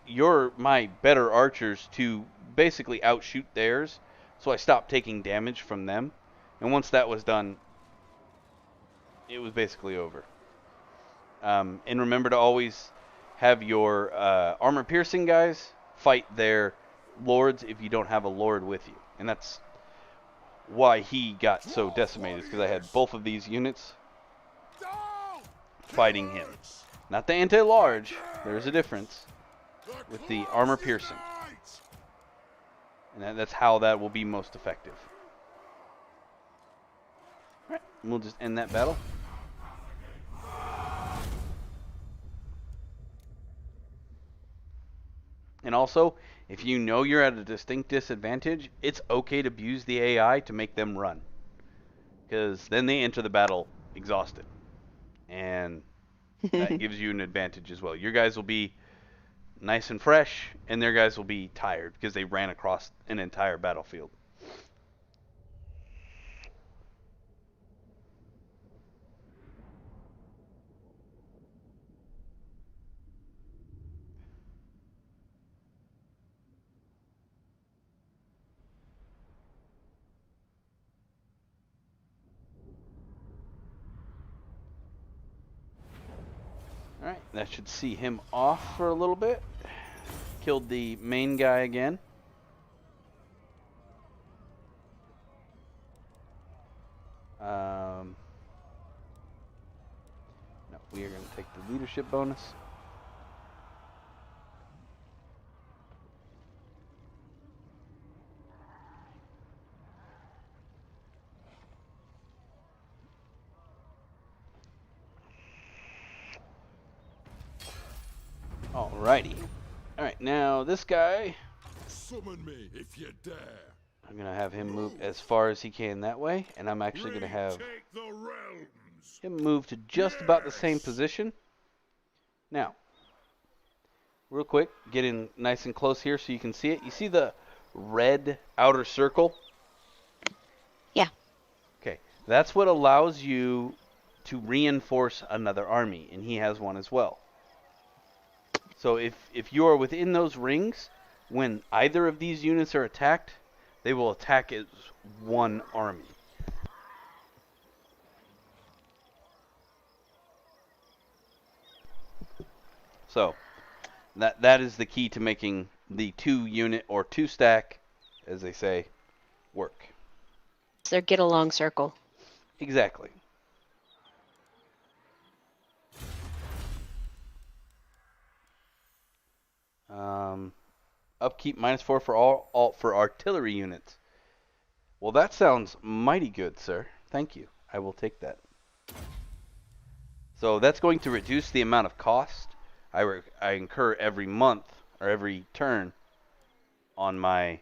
my better archers to basically outshoot theirs, so I stopped taking damage from them. And once that was done, it was basically over. And remember to always have your armor piercing guys fight their lords if you don't have a lord with you. And that's why he got so decimated, because I had both of these units fighting him. Not the anti-large, there's a difference with the armor piercing. And that's how that will be most effective. Alright, we'll just end that battle. And also, if you know you're at a distinct disadvantage, it's okay to abuse the AI to make them run. Because then they enter the battle exhausted. And that gives you an advantage as well. Your guys will be nice and fresh, and their guys will be tired because they ran across an entire battlefield. Alright, that should see him off for a little bit. Killed the main guy again. No, we are going to take the leadership bonus. Alrighty. Alright, now this guy, Summon me if you dare. I'm going to have him move as far as he can that way, and I'm actually going to have Retake the realms. him move to just about the same position. Now, real quick, get in nice and close here so you can see it. You see the red outer circle? Yeah. Okay, that's what allows you to reinforce another army, and he has one as well. So if you are within those rings, when either of these units are attacked, they will attack as one army. So that is the key to making the 2-unit or 2-stack, as they say, work. So get along circle. Exactly. Upkeep -4 for all for artillery units. Well, that sounds mighty good, sir. Thank you. I will take that. So that's going to reduce the amount of cost I incur every month or every turn on my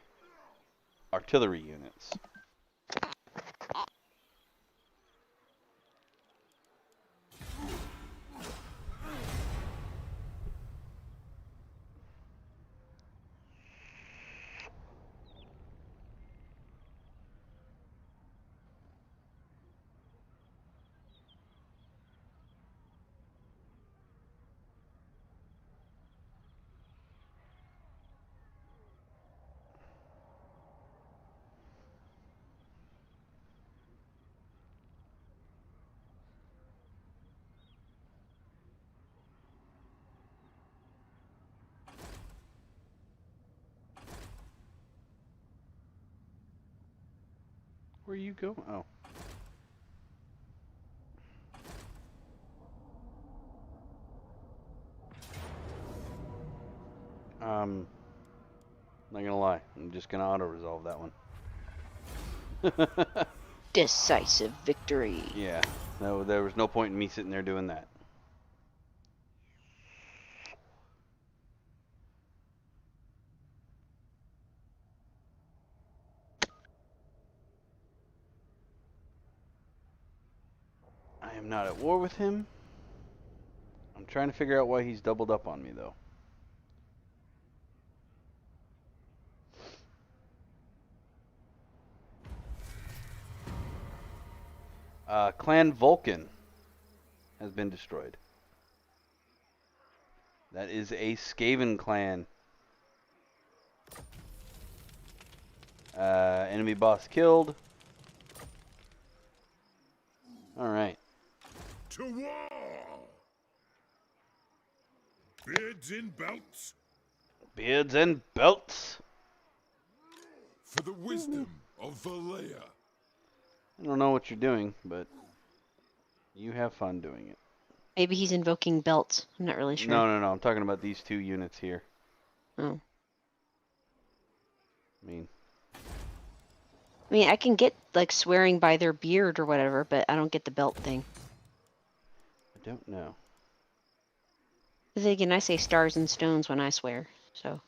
artillery units. Where you go? Oh. Not gonna lie, I'm just gonna auto-resolve that one. Decisive victory. Yeah, no, there was no point in me sitting there doing that. I am not at war with him. I'm trying to figure out why he's doubled up on me, though. Clan Vulcan has been destroyed. That is a Skaven clan. Enemy boss killed. Alright. To war! Beards in belts Beards and belts. for the wisdom of Valea. I don't know what you're doing, but you have fun doing it. Maybe he's invoking belts. I'm not really sure. No. I'm talking about these two units here. Oh. I I mean, I can get, like, swearing by their beard or whatever, but I don't get the belt thing. I don't know. Then again, I say stars and stones when I swear, so.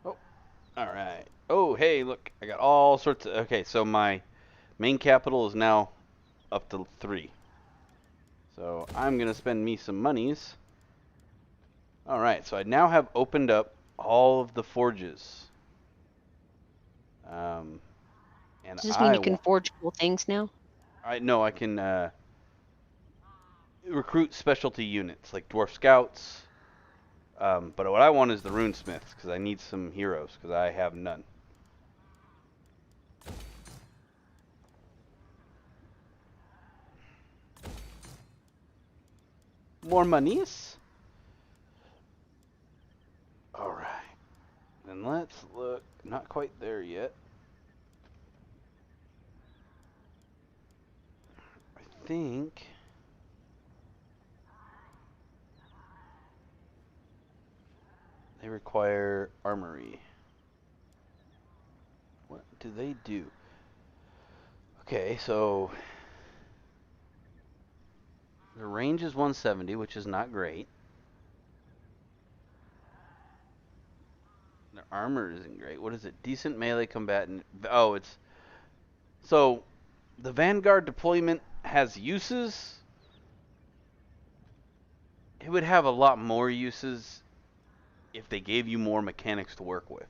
Oh, alright. Oh, hey, look. I got all sorts of... Okay, so my main capital is now up to 3. So I'm going to spend me some monies. Alright, so I now have opened up all of the forges. And Does this mean you can forge cool things now? I can recruit specialty units like dwarf scouts. But what I want is the runesmiths because I need some heroes because I have none. More monies? Alright. Then let's look. Not quite there yet. I think... they require armory. What do they do? Okay, so... the range is 170, which is not great. Their armor isn't great. What is it? Decent melee combatant. Oh, it's... so, the Vanguard deployment has uses. It would have a lot more uses if they gave you more mechanics to work with.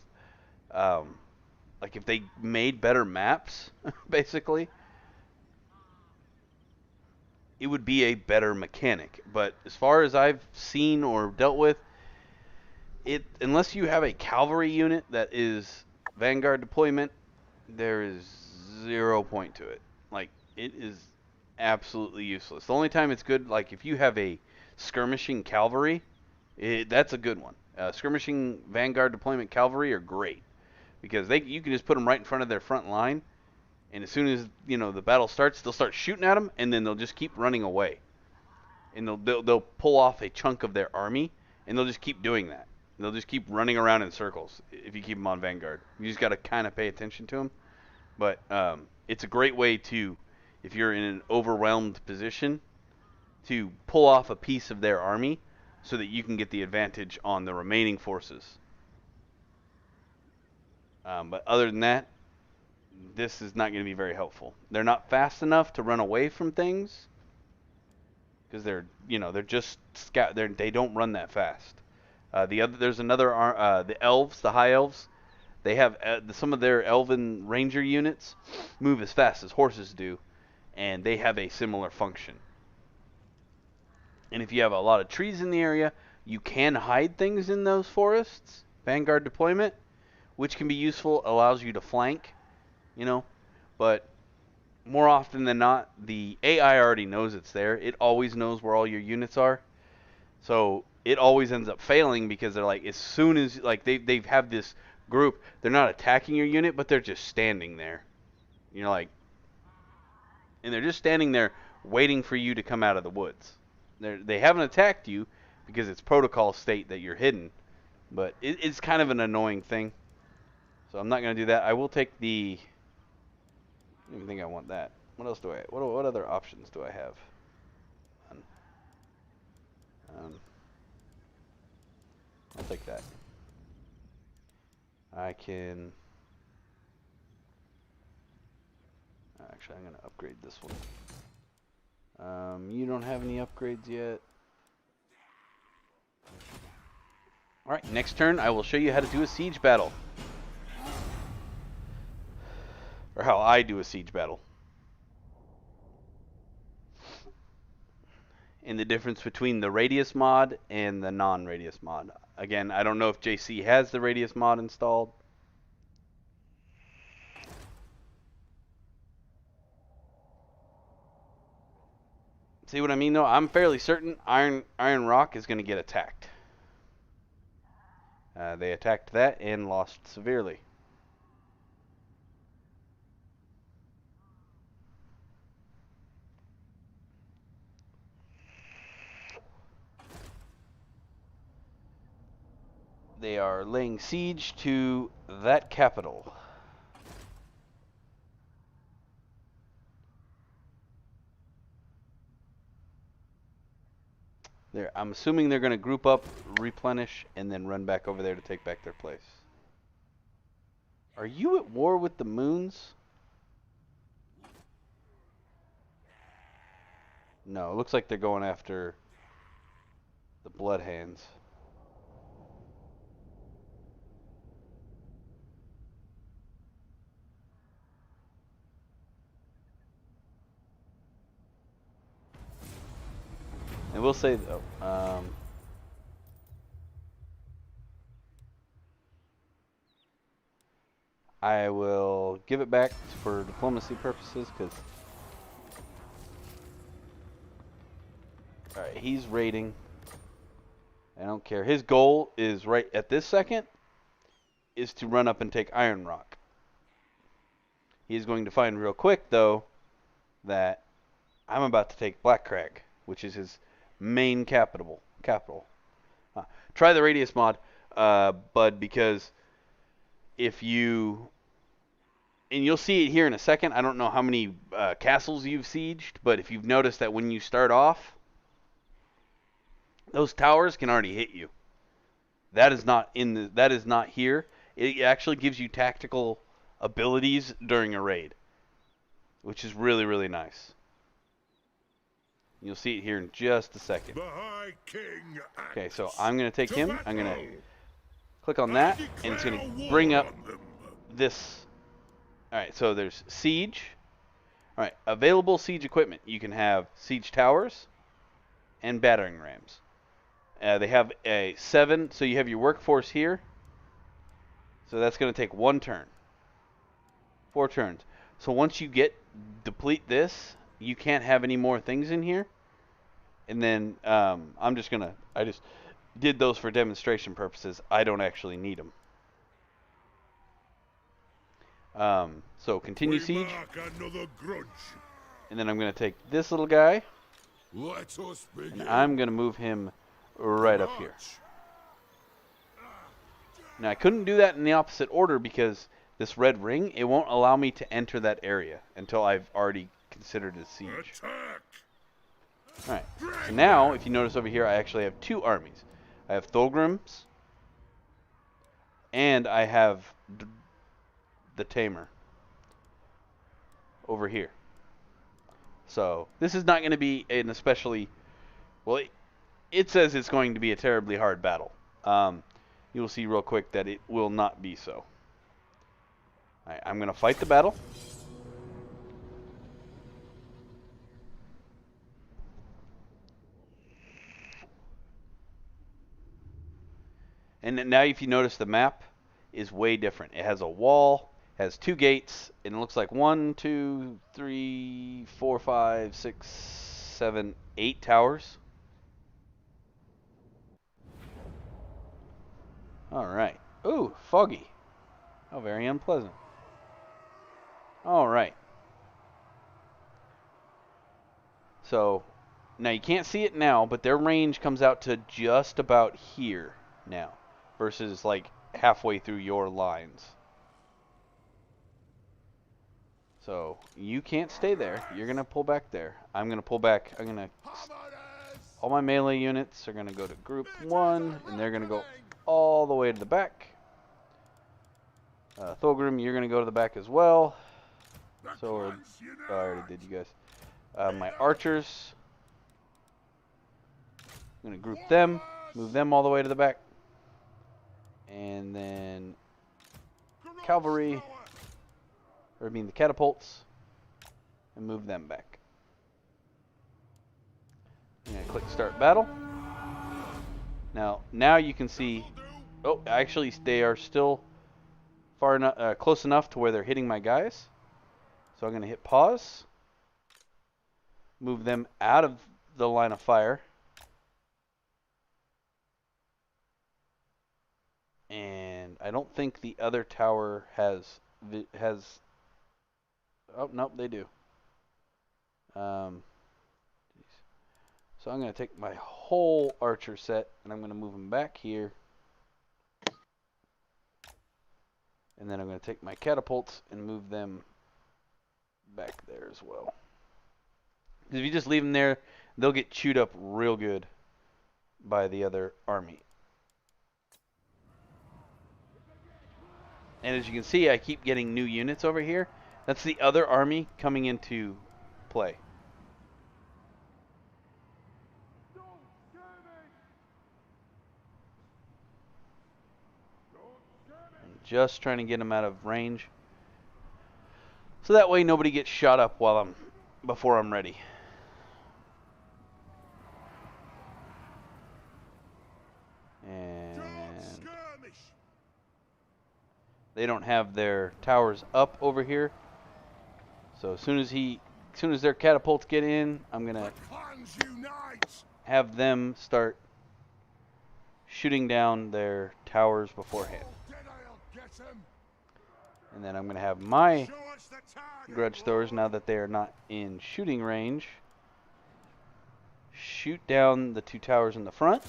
Like if they made better maps, basically, it would be a better mechanic. But as far as I've seen or dealt with, unless you have a cavalry unit that is Vanguard deployment, there is 0 point to it. Like, it is absolutely useless. The only time it's good, like if you have a skirmishing cavalry, that's a good one. Skirmishing Vanguard deployment cavalry are great because you can just put them right in front of their front line, and as soon as the battle starts, they'll start shooting at them, and then they'll just keep running away, and they'll pull off a chunk of their army, and they'll just keep doing that. They'll just keep running around in circles if you keep them on Vanguard. You just got to kind of pay attention to them, but it's a great way to, if you're in an overwhelmed position, to pull off a piece of their army so that you can get the advantage on the remaining forces. But other than that, this is not going to be very helpful. They're not fast enough to run away from things because they're just scout. They don't run that fast. There's another the elves, the high elves. They have some of their elven ranger units move as fast as horses do, and they have a similar function. And if you have a lot of trees in the area, you can hide things in those forests. Vanguard deployment, which can be useful, allows you to flank, but more often than not, the AI already knows it's there. It always knows where all your units are. So it always ends up failing because they're like, as soon as, like, they have this group, they're not attacking your unit, but they're just standing there. You're like, and they're just standing there waiting for you to come out of the woods. They haven't attacked you because it's protocol state that you're hidden, but it's kind of an annoying thing. So I'm not going to do that. I will take the... I don't even think I want that. What else do I... What other options do I have? I'll take that. I can... Actually, I'm going to upgrade this one. You don't have any upgrades yet. Alright, next turn I will show you how to do a siege battle. Or how I do a siege battle. And the difference between the radius mod and the non-radius mod. Again, I don't know if JC has the radius mod installed. See what I mean though? I'm fairly certain Iron Rock is going to get attacked. They attacked that and lost severely. They are laying siege to that capital. I'm assuming they're going to group up, replenish, and then run back over there to take back their place. Are you at war with the moons? No, it looks like they're going after the Blood Hands. And we'll say though, I will give it back for diplomacy purposes because, alright, he's raiding. I don't care. His goal is right at this second is to run up and take Iron Rock. He's going to find real quick though that I'm about to take Black Crag, which is his main capital. Try the radius mod, Bud, because if you... And you'll see it here in a second. I don't know how many castles you've sieged, but if you've noticed that when you start off, those towers can already hit you. That is not in the... That is not here. It actually gives you tactical abilities during a raid, which is really, really nice. You'll see it here in just a second. Okay, so I'm going to take him. I'm going to click on that, and it's going to bring up this. Alright, so there's siege. Alright, available siege equipment. You can have siege towers and battering rams. They have a 7, so you have your workforce here. So that's going to take 1 turn. 4 turns. So once you deplete this, you can't have any more things in here. And then I'm just going to... I just did those for demonstration purposes. I don't actually need them. So continue siege. And then I'm going to take this little guy. And I'm going to move him right up here. Now I couldn't do that in the opposite order because this red ring, it won't allow me to enter that area until I've already considered a siege. Alright, so now if you notice over here I actually have 2 armies. I have Thulgrims and I have the Tamer over here. So this is not going to be an especially... Well, it says it's going to be a terribly hard battle. You will see real quick that it will not be so. Alright, I'm going to fight the battle. And now if you notice the map is way different. It has a wall, has 2 gates, and it looks like 1, 2, 3, 4, 5, 6, 7, 8 towers. Alright. Ooh, foggy. How very unpleasant. Alright. So, now you can't see it now, but their range comes out to just about here now. Versus like halfway through your lines. So, you can't stay there. You're going to pull back there. I'm going to pull back. All my melee units are going to go to group 1, and they're going to go all the way to the back. Thulgrim, you're going to go to the back as well. So, I already did, you guys. My archers, I'm going to group them, move them all the way to the back. And then cavalry, or I mean the catapults, and move them back. I'm going to click start battle. Now you can see, oh, actually they are still far enough, close enough to where they're hitting my guys. So I'm going to hit pause, move them out of the line of fire, and I don't think the other tower has. Oh nope, they do. So I'm going to take my whole archer set and I'm going to move them back here. And then I'm going to take my catapults and move them back there as well. Because if you just leave them there, they'll get chewed up real good by the other army. And as you can see, I keep getting new units over here. That's the other army coming into play. I'm just trying to get them out of range. So that way nobody gets shot up before I'm ready. And they don't have their towers up over here. So as soon as their catapults get in, I'm gonna have them start shooting down their towers beforehand. And then I'm gonna have my grudge throwers, now that they are not in shooting range, shoot down the 2 towers in the front.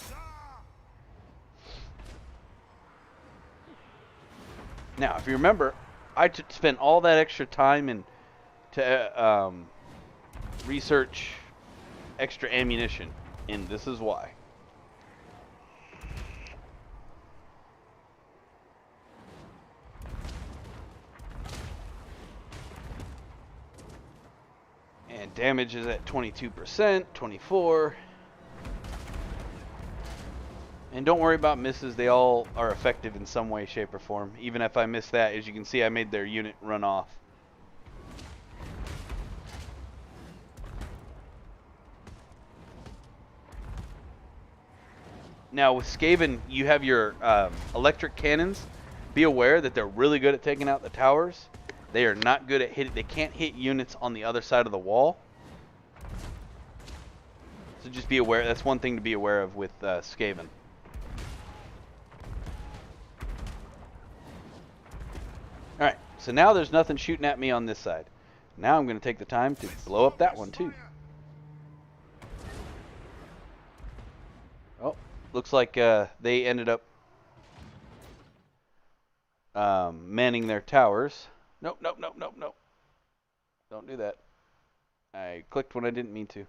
Now, if you remember, I spent all that extra time to research extra ammunition, and this is why. And damage is at 22%, 24%. And don't worry about misses, they all are effective in some way, shape, or form. Even if I miss that, as you can see, I made their unit run off. Now with Skaven, you have your electric cannons. Be aware that they're really good at taking out the towers. They are not good at hitting, they can't hit units on the other side of the wall. So just be aware, that's one thing to be aware of with Skaven. Alright, so now there's nothing shooting at me on this side. Now I'm going to take the time to blow up that one too. Oh, looks like they ended up manning their towers. Nope, nope, nope, nope, nope. Don't do that. I clicked when I didn't mean to.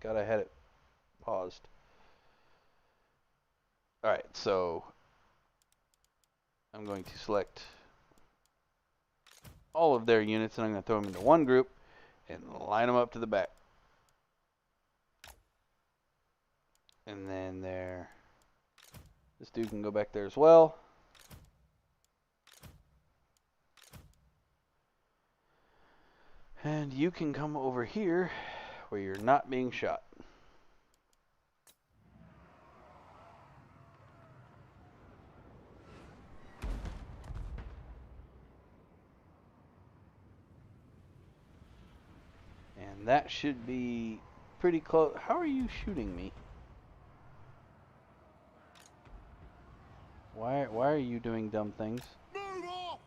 God, I had it paused. Alright, so I'm going to select all of their units and I'm going to throw them into one group and line them up to the back. And then this dude can go back there as well. And you can come over here where you're not being shot. And that should be pretty close. How are you shooting me? Why are you doing dumb things? Move off!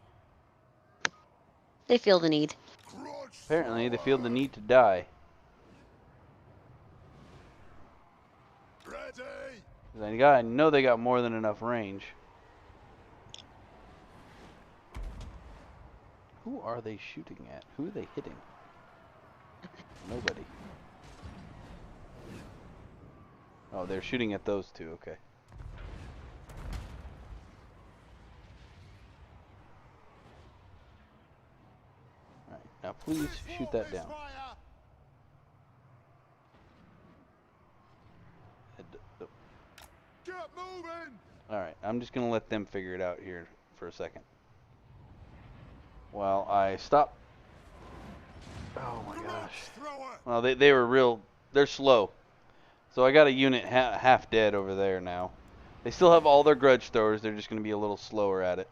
They feel the need. Grudge Apparently, they thrower. feel the need to die. Ready! I know they got more than enough range. Who are they shooting at? Who are they hitting? Nobody. Oh, they're shooting at those two. Okay. Alright, now please shoot that down. Get moving! Alright, I'm just gonna let them figure it out here for a second. While I stop. Oh my gosh. Well, they were they're slow. So I got a unit half dead over there now. They still have all their grudge throwers, they're just gonna be a little slower at it.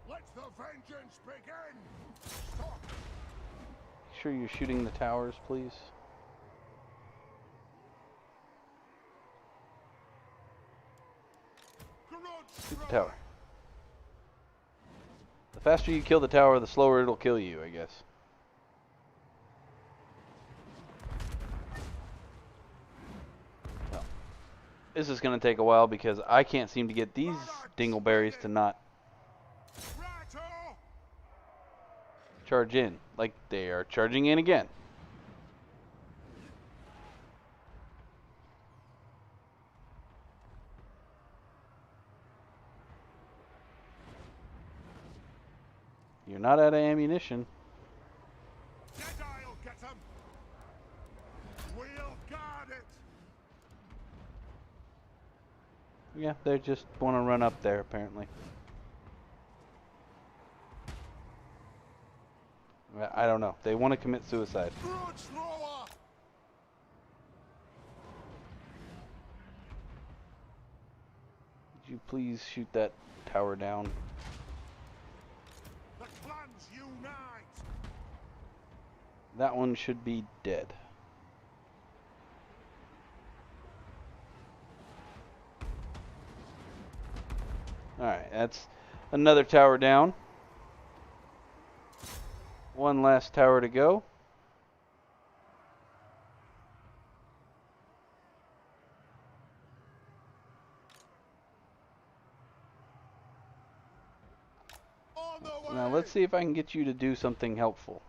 Let the vengeance begin! Stop! Make sure you're shooting the towers, please. Shoot the tower. The faster you kill the tower, the slower it'll kill you, I guess. Well, this is going to take a while because I can't seem to get these dingleberries to not charge in. Like they are charging in again. You're not out of ammunition. Deadeye'll get 'em. We'll guard it. Yeah, they just want to run up there, apparently. I don't know. They want to commit suicide. Grudge thrower. Would you please shoot that tower down? The clans unite. That one should be dead. Alright, that's another tower down. One last tower to go. On the way. Now let's see if I can get you to do something helpful.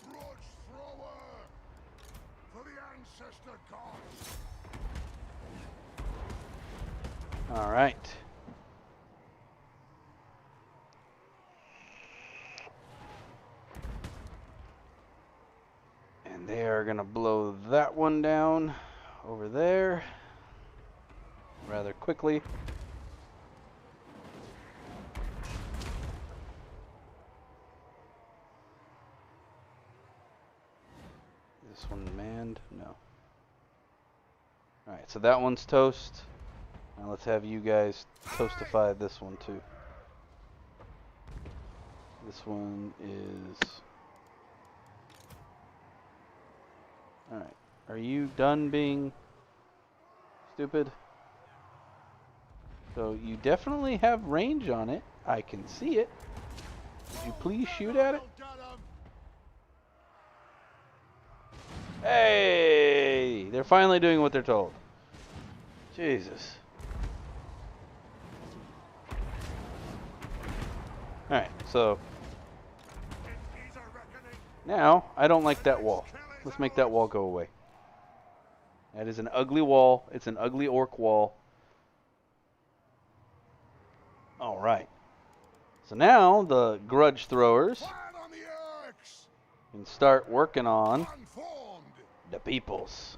Grudge thrower. For the ancestor gods. Alright. And they are going to blow that one down over there rather quickly. This one manned? No. Alright, so that one's toast. Now let's have you guys toastify this one too. This one is... Alright, are you done being stupid? So you definitely have range on it. I can see it. Would you please shoot at it? Hey! They're finally doing what they're told. Jesus. Alright, so now I don't like that wall. Let's make that wall go away. That is an ugly wall. It's an ugly orc wall. Alright. So now the grudge throwers can start working on the peoples.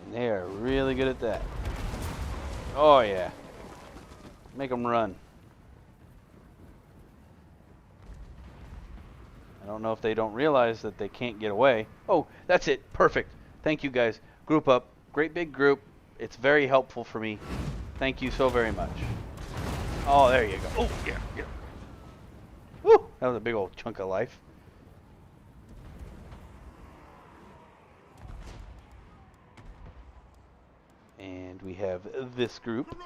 And they are really good at that. Oh yeah. Make them run. don't know if they don't realize that they can't get away. Oh, that's it. Perfect. Thank you, guys. Group up. Great big group. It's very helpful for me. Thank you so very much. Oh, there you go. Oh, yeah, yeah. Woo! That was a big old chunk of life. And we have this group.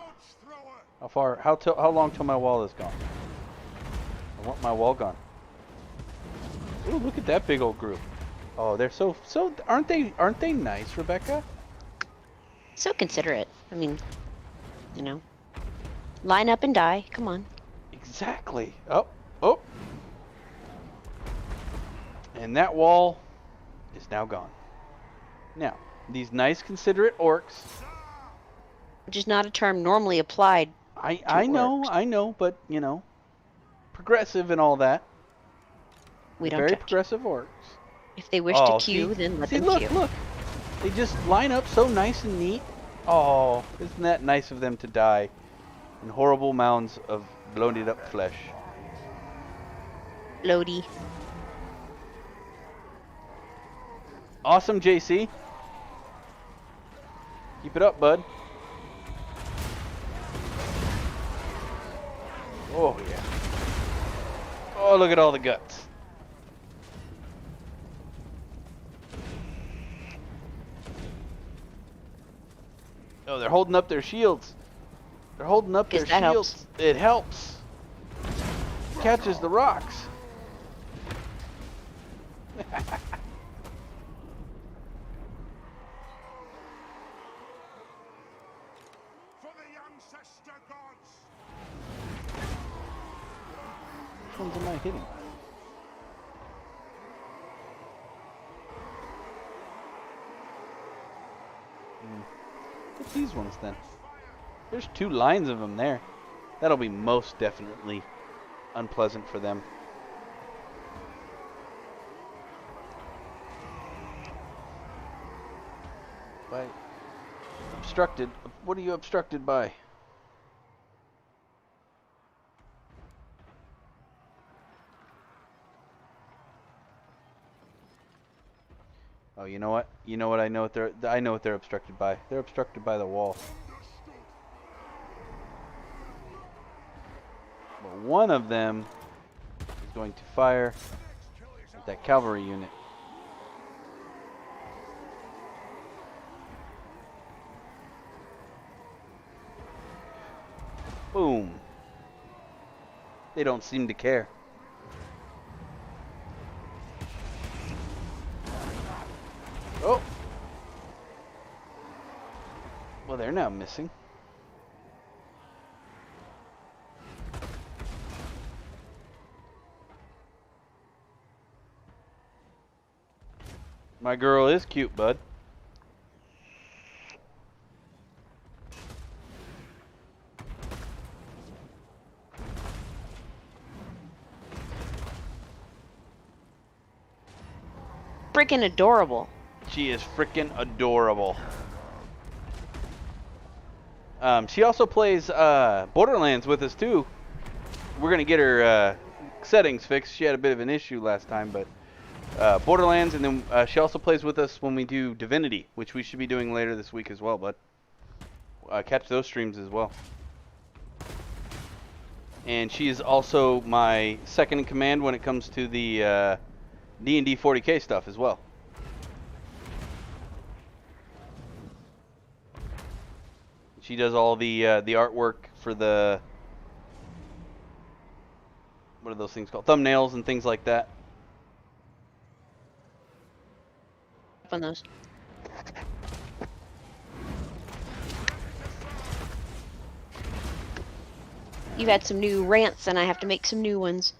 How long till my wall is gone? I want my wall gone. Ooh, look at that big old group. Oh, they're so aren't they nice, Rebecca? So considerate. I mean, you know, line up and die. Come on. Exactly. Oh, oh. And that wall is now gone. Now, these nice considerate orcs. Which is not a term normally applied. I know, but you know, progressive and all that. We don't Very judge. progressive orcs. If they wish to queue, then let them queue. Look. They just line up so nice and neat. Oh, isn't that nice of them to die in horrible mounds of bloated up flesh? Lodi. Awesome, JC. Keep it up, bud. Oh, yeah. Oh, look at all the guts. Oh, they're holding up their shields. They're holding up their that shields. helps. It helps. Catches the rocks. For the ancestor gods. Which ones am I hitting? What's these ones then? There's 2 lines of them there. That'll be most definitely unpleasant for them. By obstructed. What are you obstructed by? Oh, you know what? You know what? I know what they're obstructed by. They're obstructed by the wall. But one of them is going to fire at that cavalry unit. Boom. They don't seem to care. Oh. Well, they're now missing. My girl is cute, bud. Freaking adorable. She is freaking adorable. She also plays Borderlands with us too. We're gonna get her settings fixed. She had a bit of an issue last time, but Borderlands, and then she also plays with us when we do Divinity, which we should be doing later this week as well, bud. Catch those streams as well. And she is also my second in command when it comes to the D&D 40K stuff as well. She does all the artwork for the, what are those things called? Thumbnails and things like that. On those. You had some new rants, and I have to make some new ones.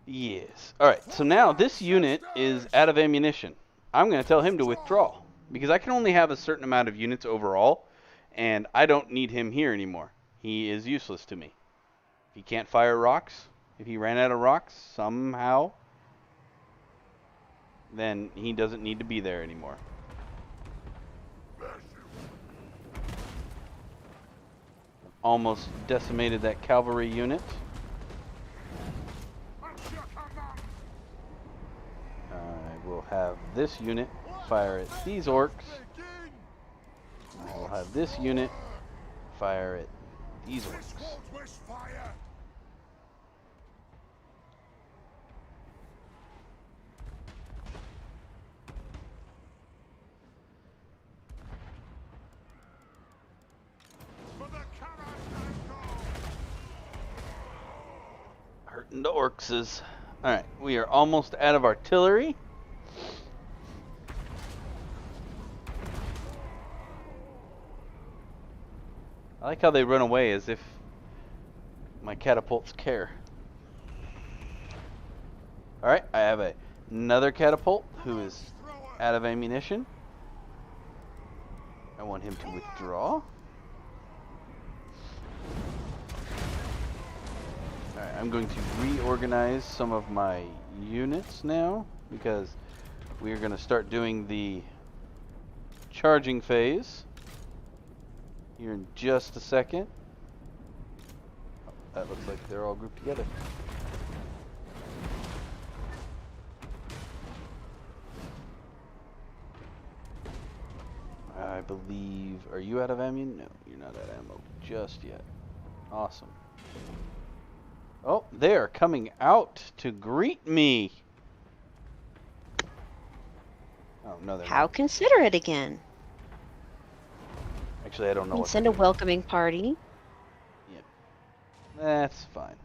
Yes. All right. So now this unit is out of ammunition. I'm going to tell him to withdraw because I can only have a certain amount of units overall, and I don't need him here anymore. He is useless to me. If he can't fire rocks, if he ran out of rocks somehow, then he doesn't need to be there anymore. Almost decimated that cavalry unit. will have this unit fire at these orcs. I will have this unit fire at these orcs. Hurting the orcs. Alright, we are almost out of artillery. I like how they run away as if my catapults care. Alright, I have another catapult who is out of ammunition. I want him to withdraw. Alright, I'm going to reorganize some of my units now because we are going to start doing the charging phase here in just a second. Oh, that looks like they're all grouped together. I believe... Are you out of ammo? No, you're not out of ammo just yet. Awesome. Oh, they are coming out to greet me. Oh, no, they're How not. considerate again. Actually, I don't know You what send to a do. welcoming party. Yep. That's fine.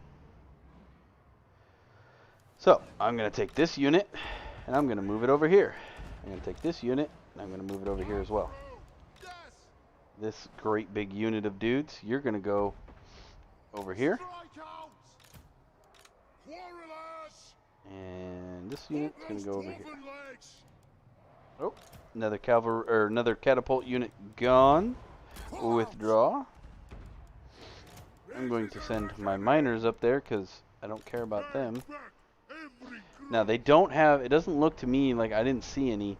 So, I'm going to take this unit, and I'm going to move it over here. I'm going to take this unit, and I'm going to move it over here as well. This great big unit of dudes, you're going to go over here. And this unit's going to go over here. Oh, another cavalry or another catapult unit gone. Withdraw. I'm going to send my miners up there because I don't care about them. Now they don't have, it doesn't look to me like I didn't see any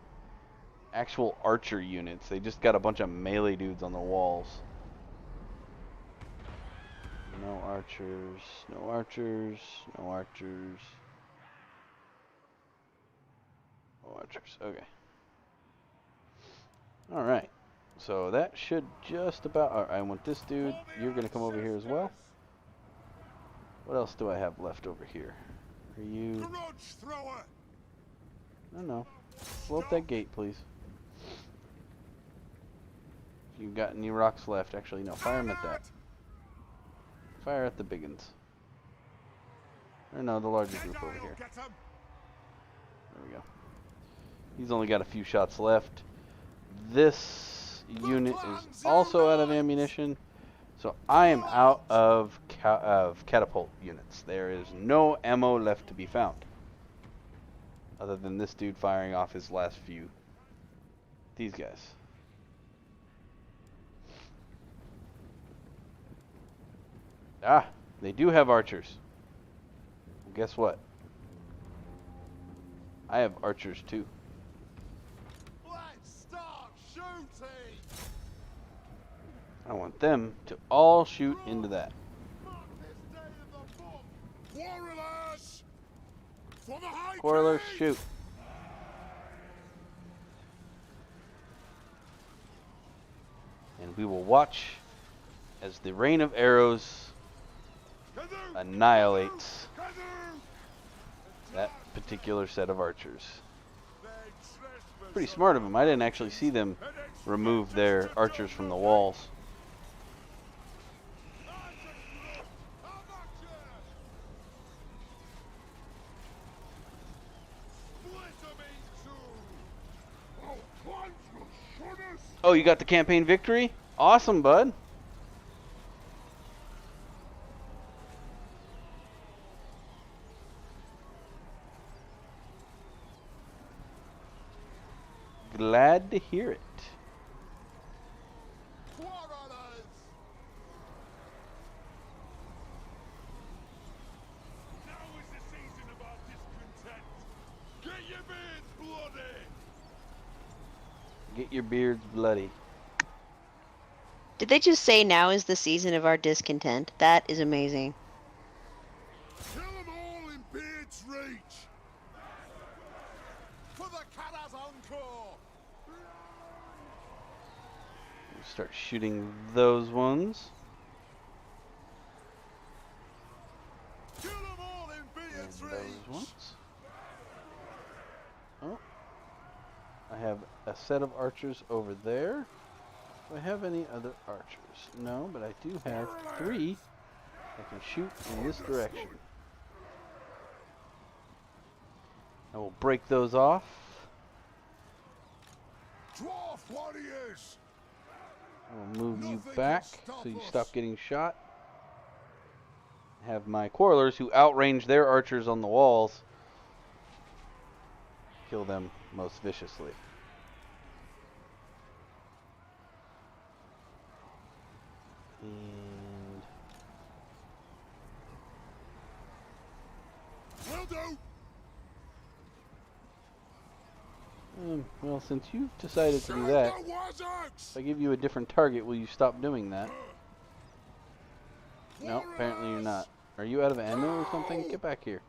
actual archer units. They just got a bunch of melee dudes on the walls. No archers, no archers, no archers. No archers, okay. Alright, so that should just about... Alright, I want this dude. You're going to come over here as well. What else do I have left over here? Are you... No. Blow up that gate, please. If you've got any rocks left. Actually, no. Fire them at that. Fire at the biggins. Or no, the larger group over here. There we go. He's only got a few shots left. This unit is also out of ammunition, so I am out of catapult units. There is no ammo left to be found, other than this dude firing off his last few. These guys. Ah, they do have archers. Well, guess what? I have archers too. I want them to all shoot into that. Quarrelers, shoot. And we will watch as the rain of arrows annihilates that particular set of archers. Pretty smart of them. I didn't actually see them remove their archers from the walls. Oh, you got the campaign victory? Awesome, bud. Glad to hear it. Get your beards bloody. Did they just say now is the season of our discontent? That is amazing. Kill them all in Beard's reach. For the Kara's encore! Start shooting those ones. Kill them all in And Beard's those reach! ones. Oh. I have a set of archers over there. Do I have any other archers? No, but I do have 3 I can shoot in this direction. I will break those off. Dwarf warriors! I will move you Nothing back can stop so you us. stop getting shot. Have my quarrelers who outrange their archers on the walls kill them most viciously. And Will do! well, since you've decided to do Send that, the wizards! if I give you a different target, will you stop doing that? No, apparently you're not. Are you out of ammo or something? Get back here.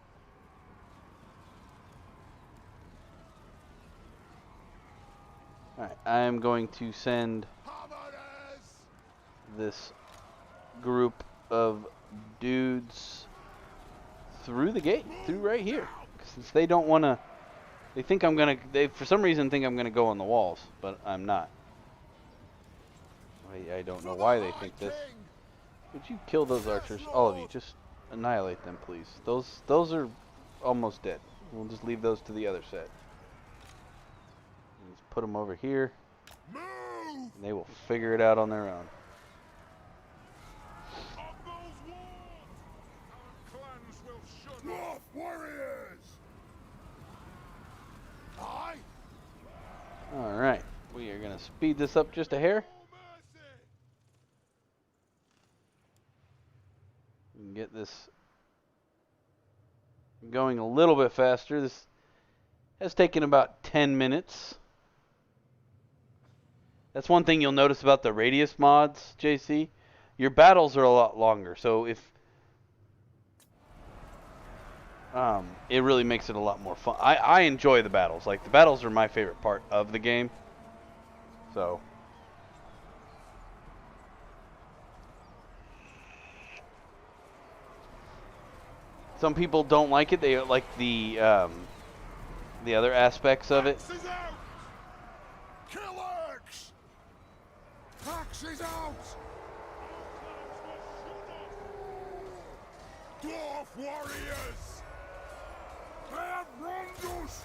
Alright, I am going to send Hammerers! this group of dudes through the gate, through right here. Since they don't want to, they think I'm going to, they for some reason think I'm going to go on the walls, but I'm not. I don't know why they think this. Would you kill those archers? All of you, just annihilate them, please. Those are almost dead. We'll just leave those to the other set. Just put them over here, Move! and they will figure it out on their own. Up those walls! Our clans will shun Dwarf warriors! Aye! Alright, we are going to speed this up just a hair. No mercy! We can get this going a little bit faster. This has taken about 10 minutes. That's one thing you'll notice about the radius mods, JC. Your battles are a lot longer, so if it really makes it a lot more fun. I enjoy the battles. Like, the battles are my favorite part of the game. So some people don't like it. They like the other aspects of it. Axes out! Kill Orcs! Axes out! Dwarf warriors! They have wronged us!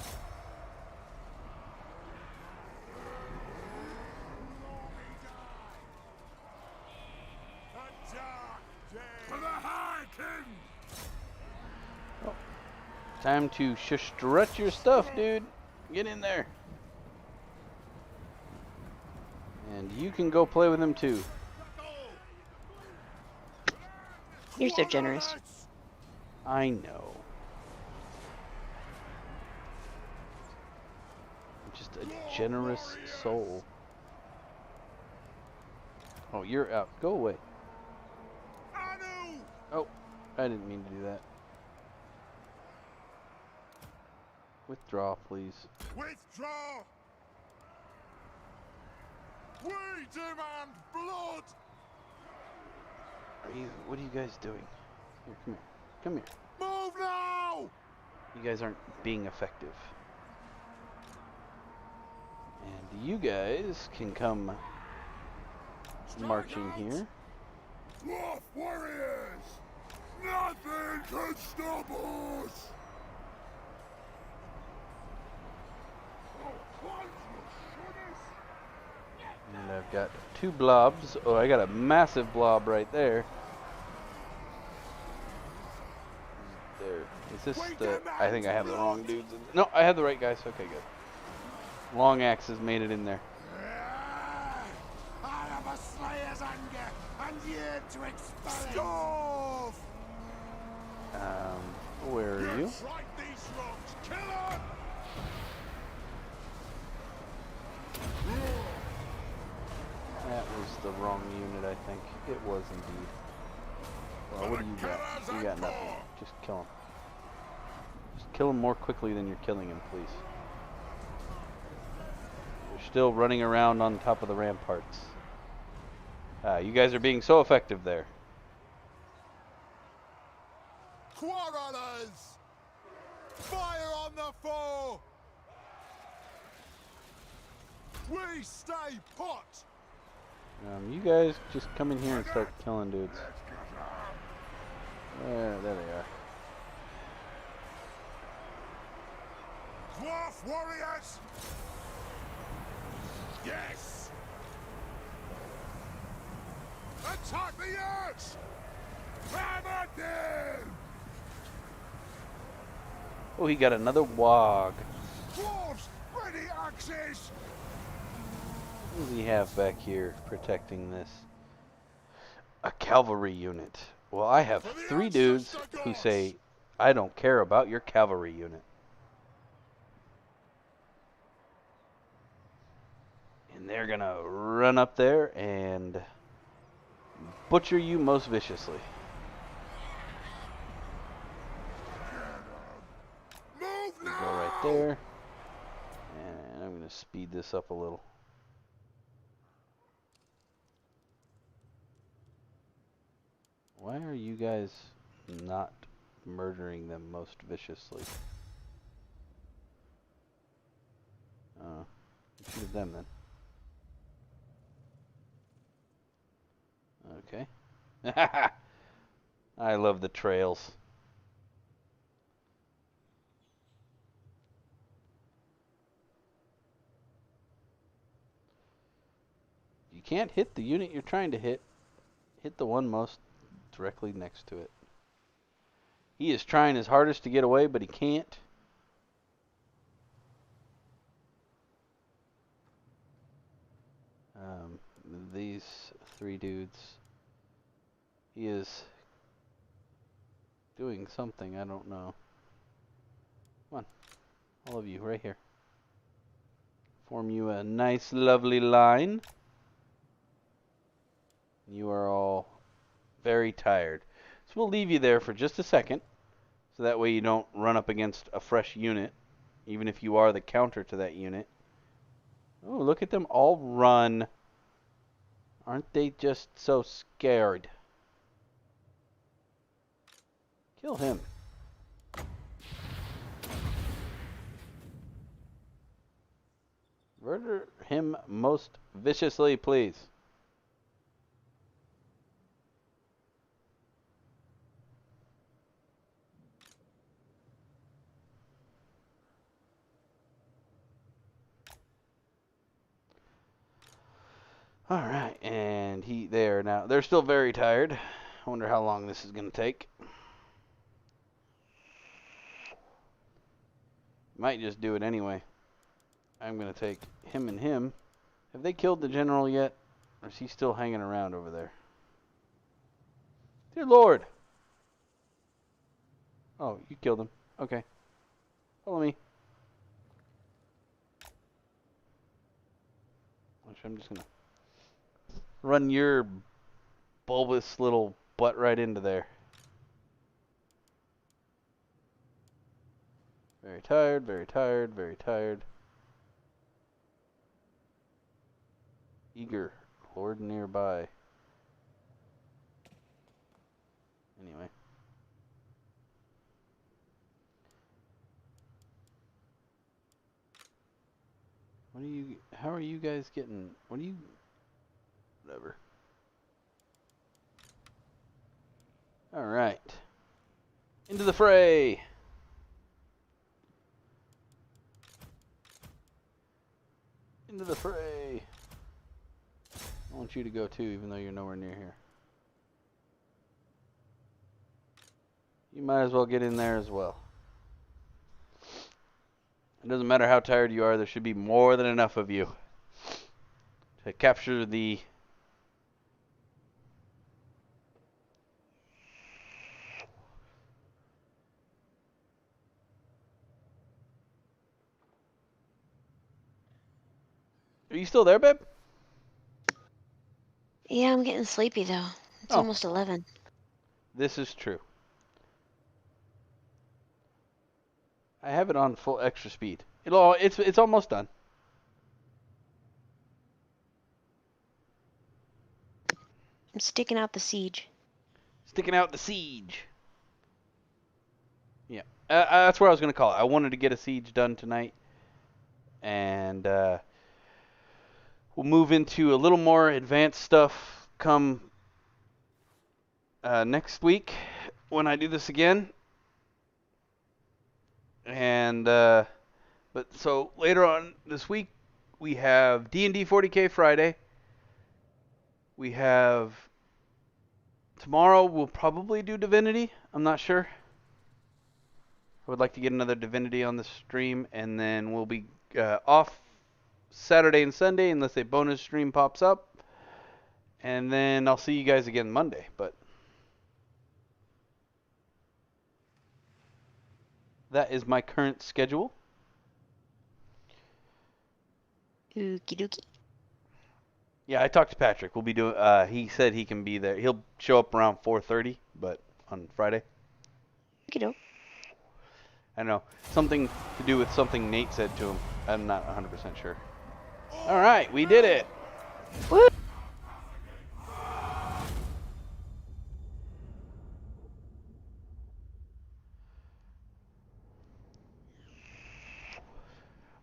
A dark day! For the High King! Time to strut your stuff, dude. Get in there. And you can go play with him too. You're so generous. I know. I'm just a generous soul. Oh, you're out. Go away. Anu! Oh, I didn't mean to do that. Withdraw, please. Withdraw! We demand blood! What are you guys doing? Here, come here. Come here. Move now! You guys aren't being effective. And you guys can come marching here. Dwarf warriors! Nothing can stop us! And I've got 2 blobs. Oh, I got a massive blob right there. There. Is this the... I think I have the wrong dudes. No, I have the right guys. Okay, good. Long axes made it in there. I have a slayer's anger and yearn to expel it! Where are you? Strike these rocks! Kill them! That was the wrong unit, I think. It was indeed. Well, what do you got? You got nothing. Just kill him. Just kill him more quickly than you're killing him, please. still running around on top of the ramparts. You guys are being so effective there. Quarrelers! Fire on the foe! We stay put! You guys just come in here and start killing dudes. There they are. Dwarf warriors! Yes! Attack the earth! Hammer them! Oh, he got another wog. Dwarves, ready axes! What does he have back here protecting this? A cavalry unit. Well, I have 3 dudes who say, I don't care about your cavalry unit. And they're gonna run up there and butcher you most viciously. Move Go now! right there. And I'm gonna speed this up a little. Why are you guys not murdering them most viciously? Shoot at them then. Okay. I love the trails. You can't hit the unit you're trying to hit. Hit the one most directly next to it. He is trying his hardest to get away, but he can't. These 3 dudes. He is doing something, I don't know. Come on. All of you, right here. Form you a nice, lovely line. You are all very tired. So we'll leave you there for just a second. So that way you don't run up against a fresh unit. Even if you are the counter to that unit. Oh, look at them all run. Aren't they just so scared? Kill him. Murder him most viciously, please. Alright, and they are now, they're still very tired. I wonder how long this is going to take. Might just do it anyway. I'm going to take him and him. Have they killed the general yet? Or is he still hanging around over there? Dear Lord! Oh, you killed him. Okay. Follow me. Actually, I'm just going to run your bulbous little butt right into there. Very tired, very tired, very tired. Eager, Lord nearby. Anyway. How are you guys getting, whatever. Alright. Into the fray! Into the fray! I want you to go too, even though you're nowhere near here. You might as well get in there as well. It doesn't matter how tired you are, there should be more than enough of you to capture the... Are you still there, babe? Yeah, I'm getting sleepy though. It's Oh. almost 11. This is true. I have it on full extra speed. It's almost done. I'm sticking out the siege. Sticking out the siege. Yeah, that's where I was gonna call it. I wanted to get a siege done tonight, and we'll move into a little more advanced stuff come next week when I do this again. And but so later on this week we have D&D 40K Friday. We have tomorrow we'll probably do Divinity. I'm not sure. I would like to get another Divinity on the stream, and then we'll be off Saturday and Sunday unless a bonus stream pops up. And then I'll see you guys again Monday. But that is my current schedule. Okie dokie. Yeah, I talked to Patrick. We'll be doing. He said he can be there. He'll show up around 4:30, but on Friday. Okie doke. I don't know, something to do with something Nate said to him. I'm not 100% sure. All right, we did it. Woo!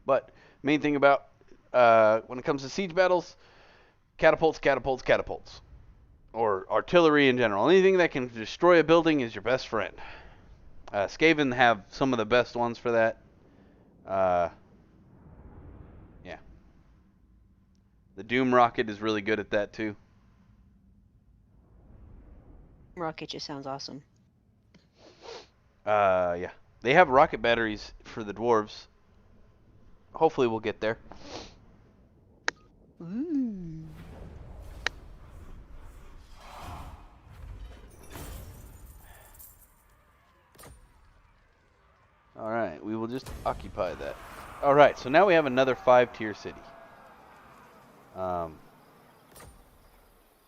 But main thing about when it comes to siege battles, catapults, catapults, catapults, or artillery in general. Anything that can destroy a building is your best friend. Skaven have some of the best ones for that. Yeah. The Doom rocket is really good at that too. Rocket just sounds awesome. Yeah. They have rocket batteries for the dwarves. Hopefully we'll get there. Ooh. Alright, we will just occupy that. Alright, so now we have another 5-tier city.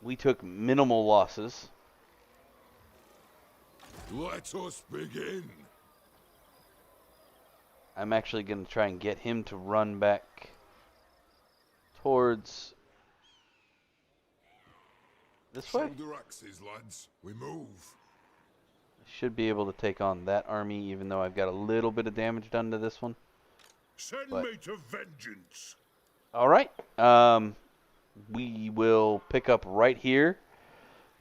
We took minimal losses. Let us begin. I'm actually going to try and get him to run back towards this way. Shoulder axes, lads. We move. I should be able to take on that army, even though I've got a little bit of damage done to this one. Send But- me to vengeance. Alright, we will pick up right here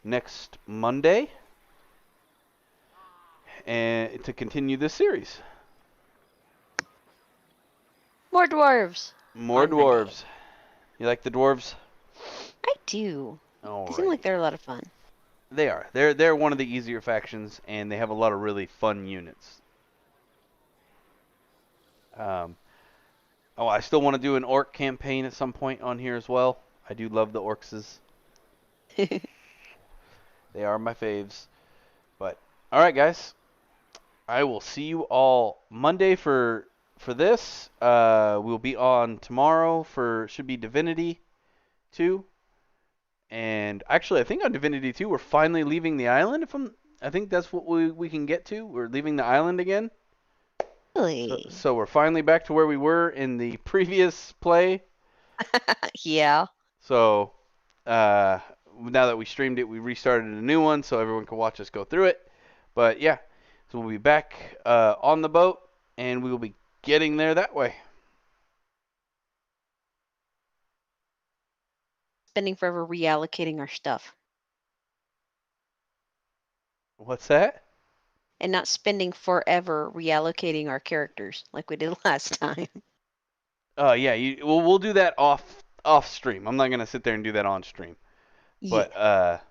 next Monday and to continue this series. More dwarves. More On Monday. dwarves. You like the dwarves? I do. All They seem like they're a lot of fun. They are. They're one of the easier factions, and they have a lot of really fun units. Oh, I still want to do an orc campaign at some point on here as well. I do love the orcses. They are my faves. But all right, guys. I will see you all Monday for this. We'll be on tomorrow for should be Divinity 2. And actually, I think on Divinity 2 we're finally leaving the island. I think that's what we can get to. We're leaving the island again. Really? So we're finally back to where we were in the previous play. Yeah. So now that we streamed it, we restarted a new one so everyone can watch us go through it. But yeah, so we'll be back on the boat, and we will be getting there that way. Spending forever reallocating our stuff. What's that? And not spending forever reallocating our characters like we did last time. Yeah, we'll do that off stream. I'm not gonna sit there and do that on stream. Yeah. But